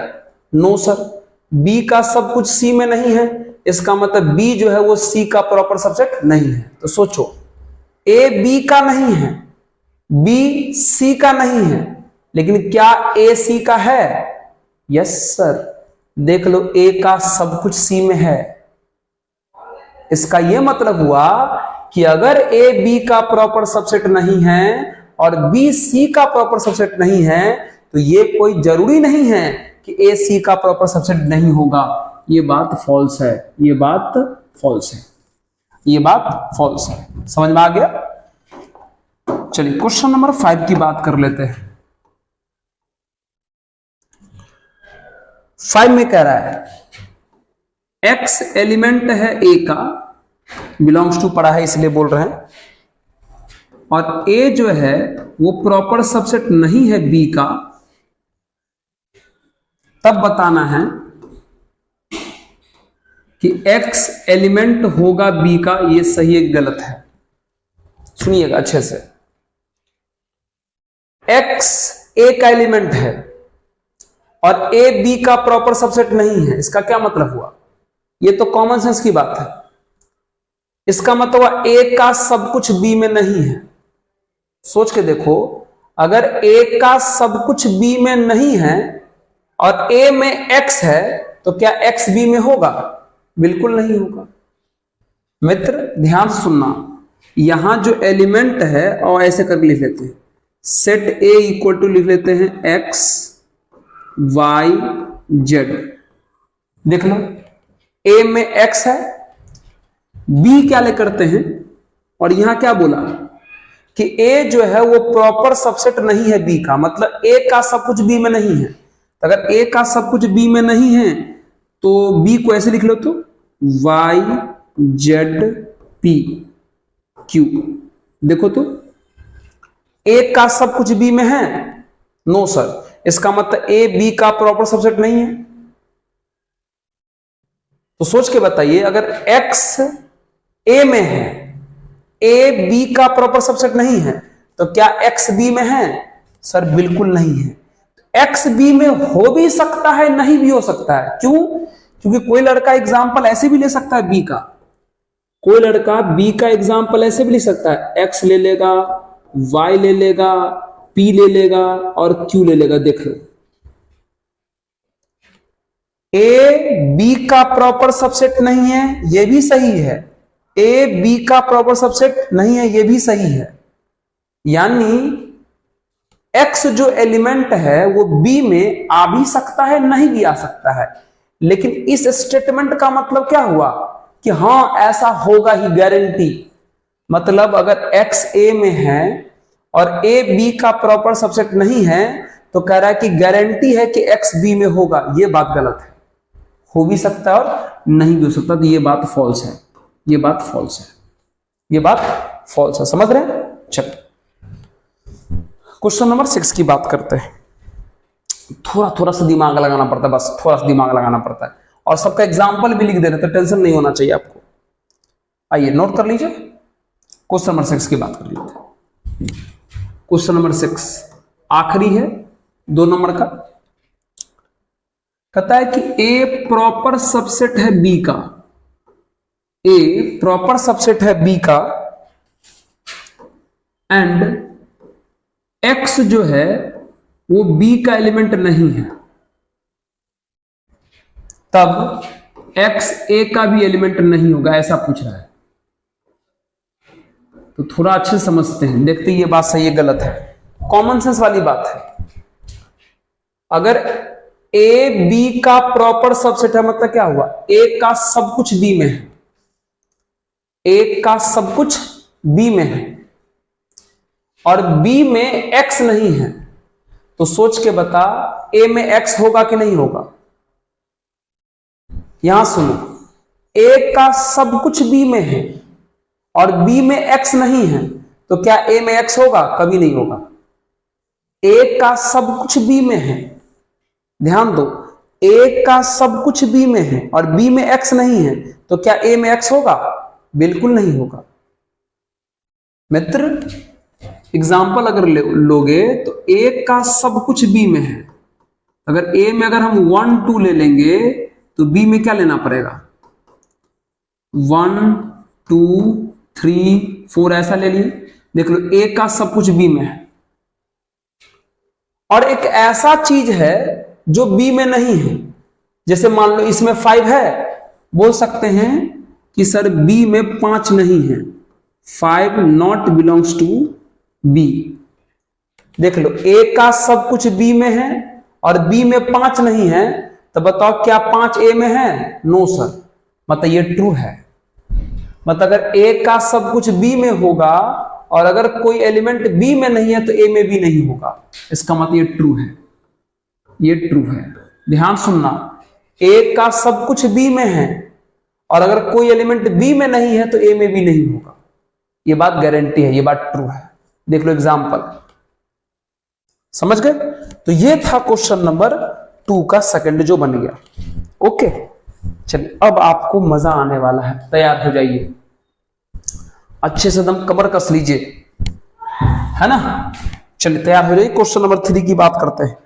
Speaker 1: नो सर, बी का सब कुछ सी में नहीं है, इसका मतलब बी जो है वो सी का प्रॉपर सबसेट नहीं है। तो सोचो ए बी का नहीं है, बी सी का नहीं है, लेकिन क्या ए सी का है, यस सर, देख लो ए का सब कुछ सी में है। इसका यह मतलब हुआ कि अगर ए बी का प्रॉपर सबसेट नहीं है और बी सी का प्रॉपर सबसेट नहीं है तो ये कोई जरूरी नहीं है कि ए सी का प्रॉपर सबसेट नहीं होगा। ये बात फॉल्स है, ये बात फॉल्स है, ये बात फॉल्स है। समझ में आ गया? चलिए क्वेश्चन नंबर 5 की बात कर लेते हैं। 5 में कह रहा है एक्स एलिमेंट है ए का, बिलोंग्स टू पढ़ा है इसलिए बोल रहे हैं, और ए जो है वो प्रॉपर सबसेट नहीं है बी का, तब बताना है कि x एलिमेंट होगा b का, ये सही है गलत है। सुनिएगा अच्छे से, x a का एलिमेंट है और a b का प्रॉपर सबसेट नहीं है, इसका क्या मतलब हुआ? ये तो कॉमन सेंस की बात है। इसका मतलब हुआ a का सब कुछ b में नहीं है। सोच के देखो, अगर a का सब कुछ b में नहीं है और a में x है तो क्या x b में होगा? बिल्कुल नहीं होगा। मित्र ध्यान से सुनना, यहां जो एलिमेंट है और ऐसे करके लिख लेते हैं, सेट ए इक्वल टू लिख लेते हैं एक्स वाई जेड। देख लो ए में एक्स है, बी क्या ले करते हैं, और यहां क्या बोला कि ए जो है वो प्रॉपर सबसेट नहीं है बी का, मतलब ए का सब कुछ बी में नहीं है। तो अगर ए का सब कुछ बी में नहीं है तो बी को ऐसे लिख लो, तो वाई जेड पी क्यू। देखो तो ए का सब कुछ बी में है, नो सर, इसका मतलब ए बी का प्रॉपर सबसेट नहीं है। तो सोच के बताइए, अगर एक्स ए में है, ए बी का प्रॉपर सबसेट नहीं है, तो क्या एक्स बी में है? सर बिल्कुल नहीं है। एक्स बी में हो भी सकता है, नहीं भी हो सकता है। क्यों? क्योंकि कोई लड़का एग्जाम्पल ऐसे भी ले सकता है बी का, कोई लड़का बी का एग्जाम्पल ऐसे भी ले सकता है, एक्स ले लेगा, वाई ले लेगा, पी ले लेगा और क्यू ले लेगा। देख लो, ए बी का प्रॉपर सबसेट नहीं है, यह भी सही है, ए बी का प्रॉपर सबसेट नहीं है, यह भी सही है। यानी एक्स जो एलिमेंट है वो बी में आ भी सकता है, नहीं भी आ सकता है। लेकिन इस स्टेटमेंट का मतलब क्या हुआ कि हां ऐसा होगा ही, गारंटी। मतलब अगर एक्स ए में है और ए बी का प्रॉपर सबसेट नहीं है तो कह रहा है कि गारंटी है कि एक्स बी में होगा। यह बात गलत है, हो भी सकता है और नहीं भी हो सकता। तो यह बात फॉल्स है, यह बात फॉल्स है, यह बात फॉल्स है। समझ रहे हैं? चलो क्वेश्चन नंबर 6 की बात करते हैं। थोड़ा थोड़ा सा दिमाग लगाना पड़ता है, बस थोड़ा सा दिमाग लगाना पड़ता है, और सबका एग्जाम्पल भी लिख दे रहे तो टेंशन नहीं होना चाहिए आपको। आइए नोट कर लीजिए, क्वेश्चन नंबर 6 की बात कर लेते हैं। क्वेश्चन नंबर 6 आखिरी है 2 नंबर का। कहता है कि ए प्रॉपर सबसेट है बी का, ए प्रॉपर सबसेट है बी का, एंड एक्स जो है वो बी का एलिमेंट नहीं है, तब एक्स ए का भी एलिमेंट नहीं होगा, ऐसा पूछ रहा है। तो थोड़ा अच्छे से समझते हैं, देखते ये बात सही है गलत है, कॉमन सेंस वाली बात है। अगर ए बी का प्रॉपर सबसेट है मतलब क्या हुआ, ए का सब कुछ बी में है, ए का सब कुछ बी में है और बी में एक्स नहीं है, तो सोच के बता ए में एक्स होगा कि नहीं होगा। यहां सुनो, ए का सब कुछ बी में है और बी में एक्स नहीं है, तो क्या ए में एक्स होगा, कभी नहीं होगा। ए का सब कुछ बी में है, ध्यान दो, ए का सब कुछ बी में है और बी में एक्स नहीं है, तो क्या ए में एक्स होगा, बिल्कुल नहीं होगा। मित्र एग्जाम्पल अगर लोगे तो ए का सब कुछ बी में है, अगर ए में अगर हम 1 2 ले लेंगे तो बी में क्या लेना पड़ेगा, 1 2 3 4 ऐसा ले लिए। देख लो ए का सब कुछ बी में है और एक ऐसा चीज है जो बी में नहीं है, जैसे मान लो इसमें 5 है, बोल सकते हैं कि सर बी में 5 नहीं है, 5 नॉट बिलोंग्स टू बी। देख लो ए का सब कुछ बी में है और बी में 5 नहीं है, तो बताओ क्या 5 ए में है, नो सर, मतलब ये ट्रू है। मतलब अगर ए का सब कुछ बी में होगा और अगर कोई एलिमेंट बी में नहीं है तो ए में भी नहीं होगा, इसका मतलब ये ट्रू है, ये ट्रू है। ध्यान सुनना, ए का सब कुछ बी में है और अगर कोई एलिमेंट बी में नहीं है तो ए में भी नहीं होगा, ये बात गारंटी है, ये बात ट्रू है। देख लो एग्जांपल, समझ गए। तो ये था क्वेश्चन नंबर 2 का सेकंड जो बन गया। ओके चलिए, अब आपको मजा आने वाला है, तैयार हो जाइए, अच्छे से दम कमर कस लीजिए, है ना। चलिए तैयार हो जाइए, क्वेश्चन नंबर 3 की बात करते हैं।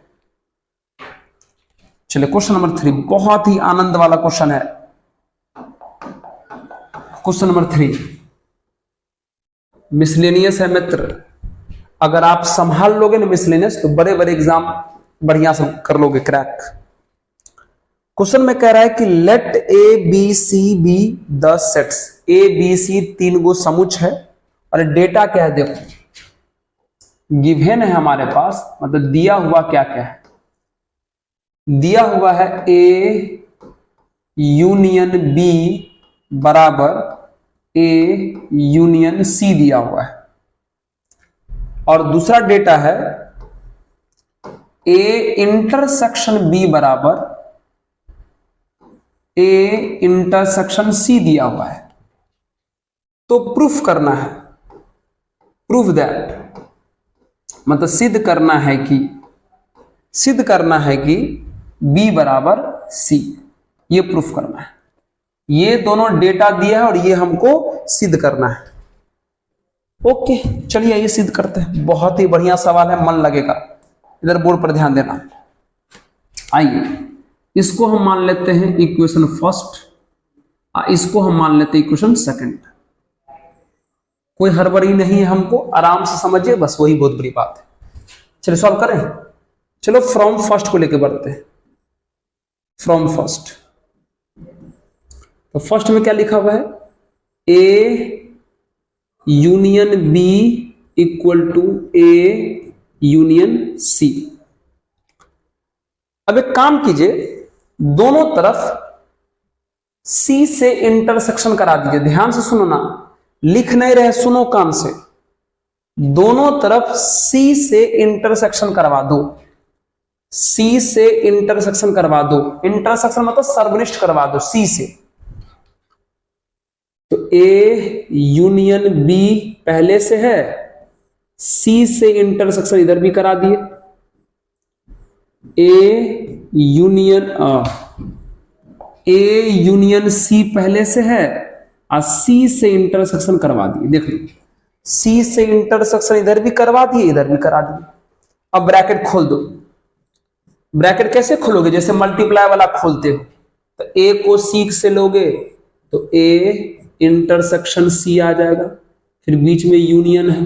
Speaker 1: चलिए क्वेश्चन नंबर 3 बहुत ही आनंद वाला क्वेश्चन है। क्वेश्चन नंबर 3 मिसलेनियस है मित्र, अगर आप संभाल लोगे ना मिसलेनियस तो बड़े बड़े एग्जाम बढ़िया से कर लोगे क्रैक। क्वेश्चन में कह रहा है कि let A B C be the sets, A B C 3 गो समुच है और डेटा क्या है, देखो गिवन है हमारे पास, मतलब दिया हुआ क्या क्या है, दिया हुआ है ए यूनियन बी बराबर ए यूनियन सी दिया हुआ है और दूसरा डेटा है ए इंटरसेक्शन बी बराबर ए इंटरसेक्शन सी दिया हुआ है। तो प्रूफ करना है, प्रूफ दैट, मतलब सिद्ध करना है कि बी बराबर सी, ये प्रूफ करना है। ये दोनों डेटा दिया है और ये हमको सिद्ध करना है। ओके चलिए ये सिद्ध करते हैं, बहुत ही बढ़िया सवाल है, मन लगेगा, इधर बोर्ड पर ध्यान देना। आइए इसको हम मान लेते हैं इक्वेशन फर्स्ट, इसको हम मान लेते हैं इक्वेशन सेकंड। कोई हड़बड़ी नहीं है, हमको आराम से समझिए, बस वही बहुत बड़ी बात है। चलिए सॉल्व करें, चलो फ्रॉम फर्स्ट को लेके बढ़ते हैं। फ्रॉम फर्स्ट, तो फर्स्ट में क्या लिखा हुआ है, A union B equal to A union C. अब एक काम कीजिए, दोनों तरफ सी से इंटरसेक्शन करा दीजिए। ध्यान से सुनो ना, लिख नहीं रहे, सुनो कान से, दोनों तरफ सी से इंटरसेक्शन करवा दो, सी से इंटरसेक्शन करवा दो, इंटरसेक्शन मतलब सर्वनिष्ठ करवा दो सी से। तो ए यूनियन बी पहले से है, सी से इंटरसेक्शन इधर भी करा दिए, ए यूनियन सी पहले से है और सी से इंटरसेक्शन करवा दिए। देख लो, सी से इंटरसेक्शन इधर भी करवा दिए, इधर भी करा दिए। अब ब्रैकेट खोल दो। ब्रैकेट कैसे खोलोगे, जैसे मल्टीप्लाई वाला खोलते हो, तो ए को सी से लोगे तो ए इंटरसेक्शन सी आ जाएगा, फिर बीच में यूनियन है,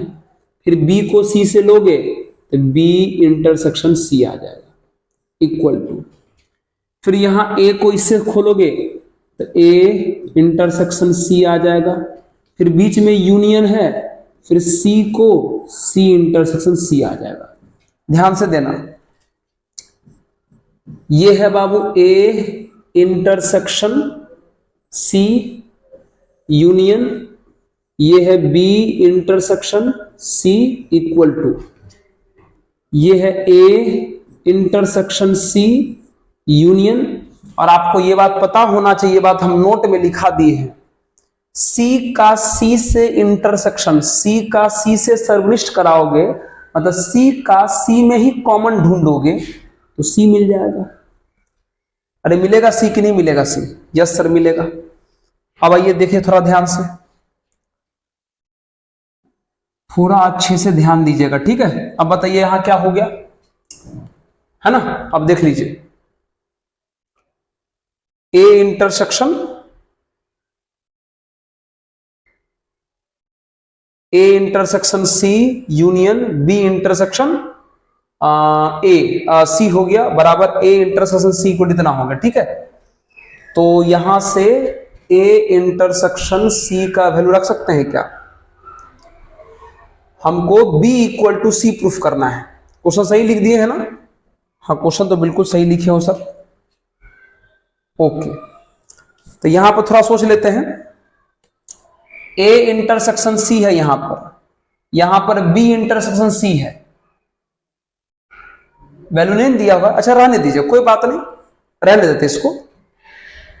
Speaker 1: फिर बी को सी से लोगे तो बी इंटरसेक्शन सी आ जाएगा इक्वल टू, फिर यहां ए को इससे खोलोगे तो ए इंटरसेक्शन सी आ जाएगा, फिर बीच में यूनियन है, फिर सी को सी इंटरसेक्शन सी आ जाएगा। ध्यान से देना, ये है बाबू ए इंटरसेक्शन सी यूनियन, ये है B intersection C equal to, ये है ए इंटरसेक्शन सी यूनियन। और आपको ये बात पता होना चाहिए, बात हम नोट में लिखा दिए हैं, सी का सी से इंटरसेक्शन, सी का सी से सर्वनिष्ठ कराओगे, मतलब सी का सी में ही कॉमन ढूंढोगे तो सी मिल जाएगा। अरे मिलेगा सी कि नहीं मिलेगा सी? यस सर मिलेगा। अब आइए देखिए थोड़ा ध्यान से, थोड़ा अच्छे से ध्यान दीजिएगा, ठीक है। अब बताइए यहां क्या हो गया, है ना? अब देख लीजिए, A intersection C union B intersection C हो गया बराबर ए इंटरसेक्शन सी को इतना हो गया, ठीक है। तो यहां से ए इंटरसेक्शन सी का वैल्यू रख सकते हैं क्या? हमको B equal to C proof करना है। क्वेश्चन सही लिख दिए है ना? हाँ क्वेश्चन तो बिल्कुल सही लिखे हो सब। ओके, तो यहां पर थोड़ा सोच लेते हैं, A इंटरसेक्शन C है यहां पर B इंटरसेक्शन C है, वैल्यू नहीं दिया होगा। अच्छा रहने दीजिए, कोई बात नहीं, रहने देते इसको,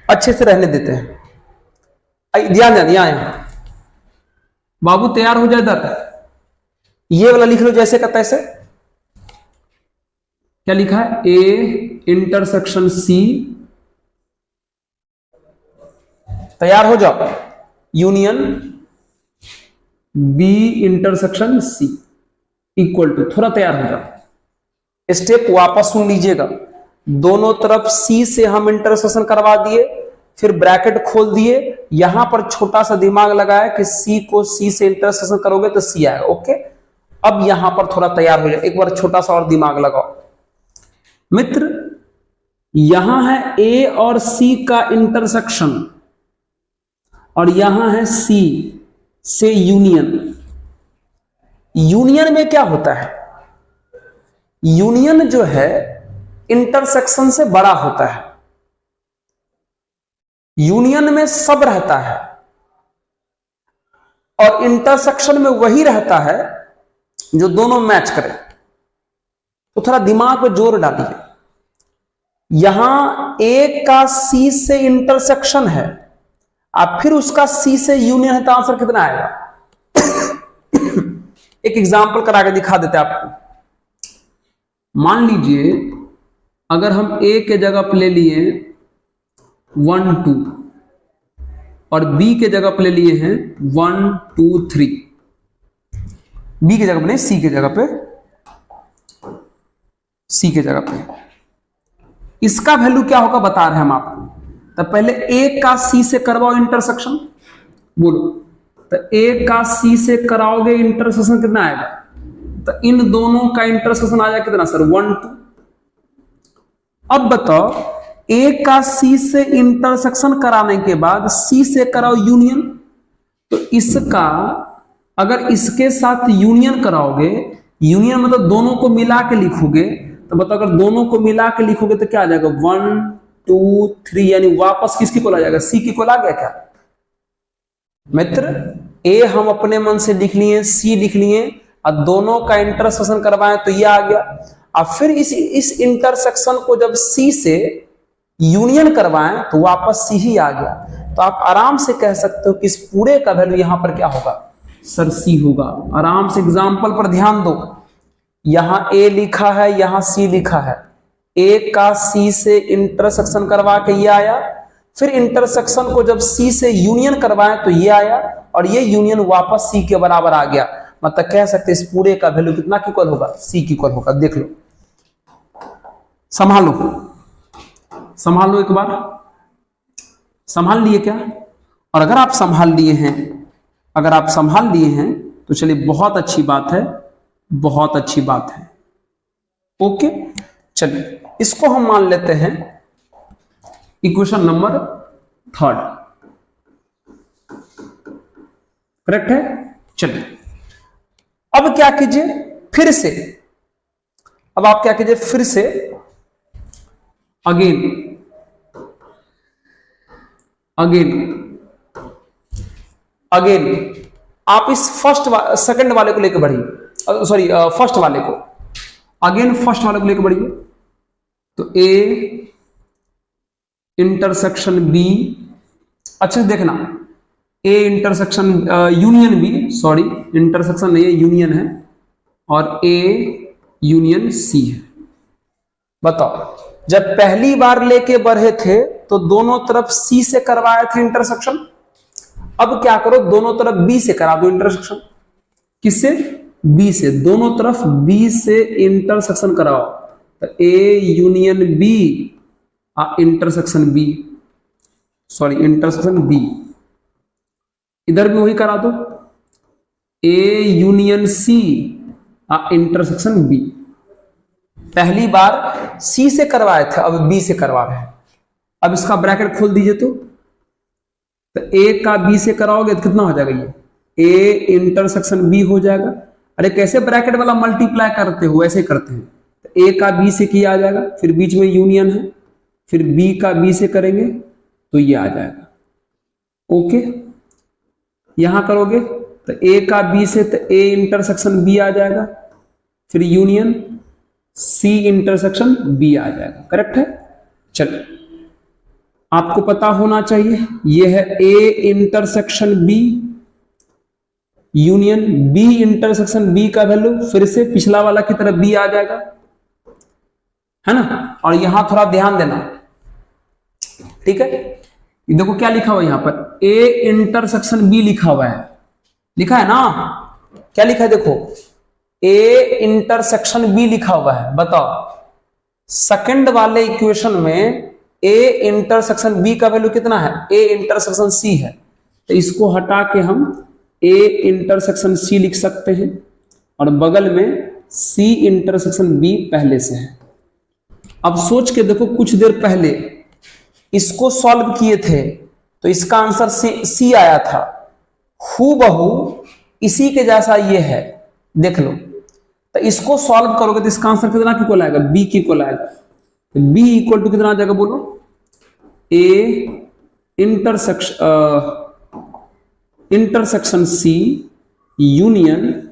Speaker 1: अच्छे से रहने देते हैं। ध्यान देना, यहां बाबू तैयार हो जाए इधर, ये वाला लिख लो जैसे का तैसे। क्या लिखा है? ए इंटरसेक्शन सी, तैयार हो जाओ, union B intersection C equal to, थोड़ा तैयार हो जाओ। स्टेप वापस सुन लीजिएगा, दोनों तरफ सी से हम इंटरसेक्शन करवा दिए, फिर ब्रैकेट खोल दिए, यहां पर छोटा सा दिमाग लगाया कि सी को सी से इंटरसेक्शन करोगे तो सी आएगा। ओके, अब यहां पर थोड़ा तैयार हो जाए, एक बार छोटा सा और दिमाग लगाओ मित्र। यहां है ए और सी का इंटरसेक्शन, और यहां है सी से यूनियन। यूनियन में क्या होता है? यूनियन जो है इंटरसेक्शन से बड़ा होता है, यूनियन में सब रहता है, और इंटरसेक्शन में वही रहता है जो दोनों मैच करे। तो थोड़ा दिमाग पे जोर डालिए, यहां ए का सी से इंटरसेक्शन है, अब फिर उसका सी से यूनियन है, तो आंसर कितना आएगा? एक एग्जांपल करा के दिखा देते हैं आपको। मान लीजिए अगर हम ए के जगह पे ले लिए 1 2 और बी के जगह पे ले लिए हैं 1 2 3, बी के जगह पे नहीं, सी के जगह पे, सी के जगह पे, इसका वैल्यू क्या होगा बता रहे हैं हम आपको। तो पहले ए का सी से करवाओ इंटरसेक्शन, बोलो। तो ए का सी से कराओगे इंटरसेक्शन, कितना आएगा? तो इन दोनों का इंटरसेक्शन आ जाएगा कितना सर? 1 2। अब बताओ, ए का सी से इंटरसेक्शन कराने के बाद सी से कराओ यूनियन, तो इसका अगर इसके साथ यूनियन कराओगे, यूनियन मतलब दोनों को मिला के लिखोगे, तो बताओ अगर दोनों को मिला के लिखोगे तो क्या आ जाएगा? 1 2 3, यानी वापस किसकी को आ जाएगा? सी की को आ गया क्या मित्र? ए हम अपने मन से लिख लिए, सी लिख लिए, और दोनों का इंटरसेक्शन करवाएं तो ये आ गया। अब फिर इस इंटरसेक्शन को जब सी से यूनियन करवाएं तो वापस सी ही आ गया। तो आप आराम से कह सकते हो कि इस पूरे का वैल्यू यहां पर क्या होगा सर? सी होगा। आराम से एग्जांपल पर ध्यान दो, यहां ए लिखा है, यहां सी लिखा है, ए का सी से इंटरसेक्शन करवा के ये आया, फिर इंटरसेक्शन को जब सी से यूनियन करवाएं तो ये आया, और ये यूनियन वापस सी के बराबर आ गया। मतलब कह सकते इस पूरे का वैल्यू कितना की इक्वल होगा? सी की इक्वल होगा। देख लो, संभालो, संभाल लो एक बार, संभाल लिए क्या? और अगर आप संभाल लिए हैं, अगर आप संभाल लिए हैं तो चलिए बहुत अच्छी बात है, बहुत अच्छी बात है। ओके, चलिए इसको हम मान लेते हैं इक्वेशन नंबर 3, करेक्ट है। चलिए अब क्या कीजिए फिर से, अब आप क्या कीजिए फिर से अगेन आप इस सेकंड वाले को लेकर बढ़िए, सॉरी फर्स्ट वाले को, अगेन फर्स्ट वाले को लेकर बढ़िए। तो ए इंटरसेक्शन बी, अच्छे से देखना, A intersection union B, sorry intersection नहीं है यूनियन है, और ए यूनियन सी है। बताओ जब पहली बार लेके बढ़े थे तो दोनों तरफ सी से करवाए थे इंटरसेक्शन, अब क्या करो दोनों तरफ बी से करा दो इंटरसेक्शन। किससे? बी से, दोनों तरफ बी से इंटरसेक्शन कराओ। तो A union B intersection B, sorry intersection B, इधर भी वही करा दो, A union C intersection B. पहली बार सी से करवाए थे, अब बी से करवा रहे हैं। अब इसका ब्रैकेट खोल दीजिए तो ए का बी से कराओगे तो कितना हो जाएगा, ये ए इंटरसेक्शन बी हो जाएगा। अरे कैसे ब्रैकेट वाला मल्टीप्लाई करते हो, ऐसे करते हैं। तो ए का बी से किया आ जाएगा, फिर बीच में यूनियन है, फिर बी का बी से करेंगे तो ये आ जाएगा। ओके, यहां करोगे तो ए का बी से तो ए इंटरसेक्शन बी आ जाएगा, फिर यूनियन सी इंटरसेक्शन बी आ जाएगा। करेक्ट है? चलो आपको पता होना चाहिए ये है A intersection B union B intersection B का वैल्यू फिर से पिछला वाला की तरफ बी आ जाएगा, है ना। और यहां थोड़ा ध्यान देना, ठीक है। देखो क्या लिखा हुआ है यहां पर, ए इंटरसेक्शन बी लिखा हुआ है, लिखा है ना, क्या लिखा है देखो, ए इंटरसेक्शन बी लिखा हुआ है। बताओ सेकंड वाले इक्वेशन में ए इंटरसेक्शन बी का वैल्यू कितना है, ए इंटरसेक्शन सी है, तो इसको हटा के हम ए इंटरसेक्शन सी लिख सकते हैं, और बगल में सी इंटरसेक्शन बी पहले से है। अब सोच के देखो, कुछ देर पहले इसको सॉल्व किए थे तो इसका आंसर सी आया था, हूबहू इसी के जैसा ये है, देख लो। तो इसको सॉल्व करोगे तो इसका आंसर कितना इक्वल आएगा, बी की इक्वल आएगा। तो बी इक्वल टू कितना आ जाएगा बोलो, A intersection C union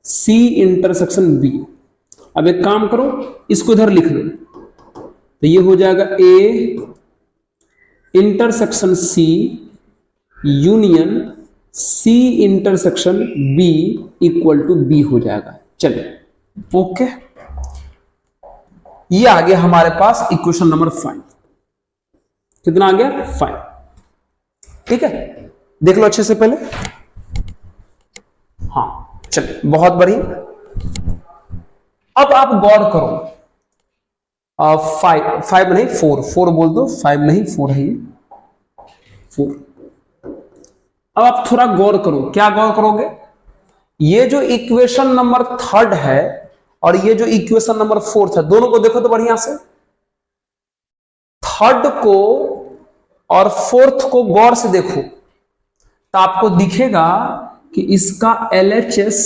Speaker 1: C intersection B. अब एक काम करो, इसको इधर लिख लो, तो ये हो जाएगा A intersection C union C intersection B equal to B हो जाएगा। चलिए ओके, ये आ गया हमारे पास इक्वेशन नंबर 5। कितना आ गया, 5। ठीक है, देख लो अच्छे से पहले। हाँ चलिए, बहुत बढ़िया। अब आप गौर करो, 5 नहीं 4 बोल दो, 5 नहीं 4 है ये 4। अब आप थोड़ा गौर करो, क्या गौर करोगे, ये जो इक्वेशन नंबर 3 है और ये जो इक्वेशन नंबर 4 है, दोनों को देखो तो बढ़िया से। 3 को और 4 को गौर से देखो तो आपको दिखेगा कि इसका LHS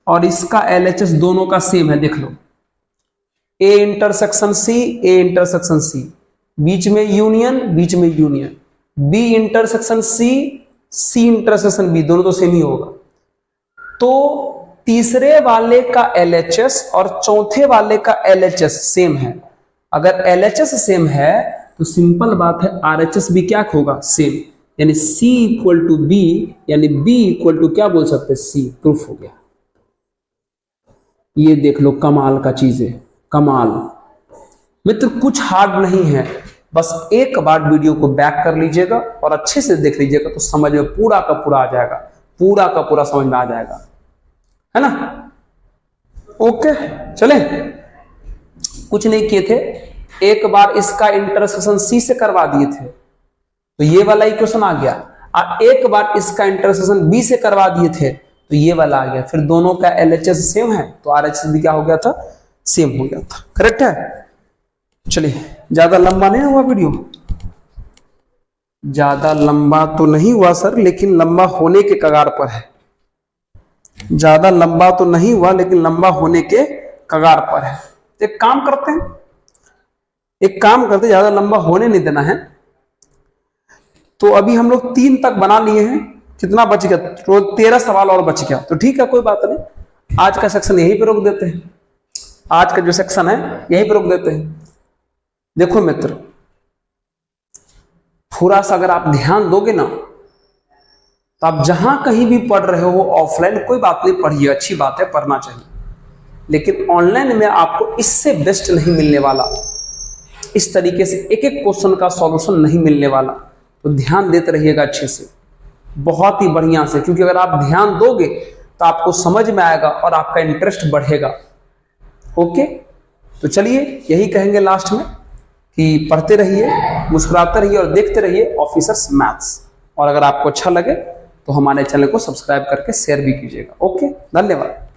Speaker 1: और इसका LHS दोनों का सेम है। देख लो, ए इंटरसेक्शन सी, ए इंटरसेक्शन सी, बीच में यूनियन, बीच में union, B intersection C, C intersection B, दोनों तो सेम ही होगा। तो तीसरे वाले का LHS और चौथे वाले का LHS सेम है। अगर LHS सेम है तो सिंपल बात है RHS भी क्या होगा, सेम, यानी C इक्वल टू बी, यानी B इक्वल टू क्या बोल सकते हैं, C। प्रूफ हो गया। ये देख लो, कमाल का चीज है, कमाल। मित्र कुछ हार्ड नहीं है, बस एक बार वीडियो को बैक कर लीजिएगा और अच्छे से देख लीजिएगा तो समझ में पूरा का पूरा आ जाएगा, पूरा का पूरा समझ में आ जाएगा, है ना। ओके चले, कुछ नहीं किए थे, एक बार इसका इंटरसेक्शन सी से करवा दिए थे तो ये वाला इक्वेशन आ गया, और एक बार इसका इंटरसेक्शन बी से करवा दिए थे तो ये वाला आ गया। फिर दोनों का LHS सेम है तो RHS भी क्या हो गया था, सेम हो गया था। करेक्ट है। चलिए, ज्यादा लंबा नहीं हुआ वीडियो, ज्यादा लंबा तो नहीं हुआ सर, लेकिन लंबा होने के कगार पर है। ज्यादा लंबा तो नहीं हुआ लेकिन लंबा होने के कगार पर है। एक काम करते हैं, ज्यादा लंबा होने नहीं देना है। तो अभी हम लोग 3 तक बना लिए हैं, कितना बच गया? तो 13 सवाल और बच गया। तो ठीक है, कोई बात नहीं, आज का सेक्शन यहीं पे रोक देते हैं। आज का जो सेक्शन है यहीं पे रोक देते हैं। देखो मित्र, थोड़ा सा अगर आप ध्यान दोगे ना, तो आप जहां कहीं भी पढ़ रहे हो ऑफलाइन, कोई बात नहीं, पढ़िए, अच्छी बात है, पढ़ना चाहिए, लेकिन ऑनलाइन में आपको इससे बेस्ट नहीं मिलने वाला। इस तरीके से एक एक क्वेश्चन का सॉल्यूशन नहीं मिलने वाला। तो ध्यान देते रहिएगा अच्छे से, बहुत ही बढ़िया से, क्योंकि अगर आप ध्यान दोगे तो आपको समझ में आएगा और आपका इंटरेस्ट बढ़ेगा। ओके, तो चलिए यही कहेंगे लास्ट में कि पढ़ते रहिए, मुस्कुराते रहिए और देखते रहिए ऑफिसर्स मैथ्स। और अगर आपको अच्छा लगे तो हमारे चैनल को सब्सक्राइब करके शेयर भी कीजिएगा। ओके, धन्यवाद।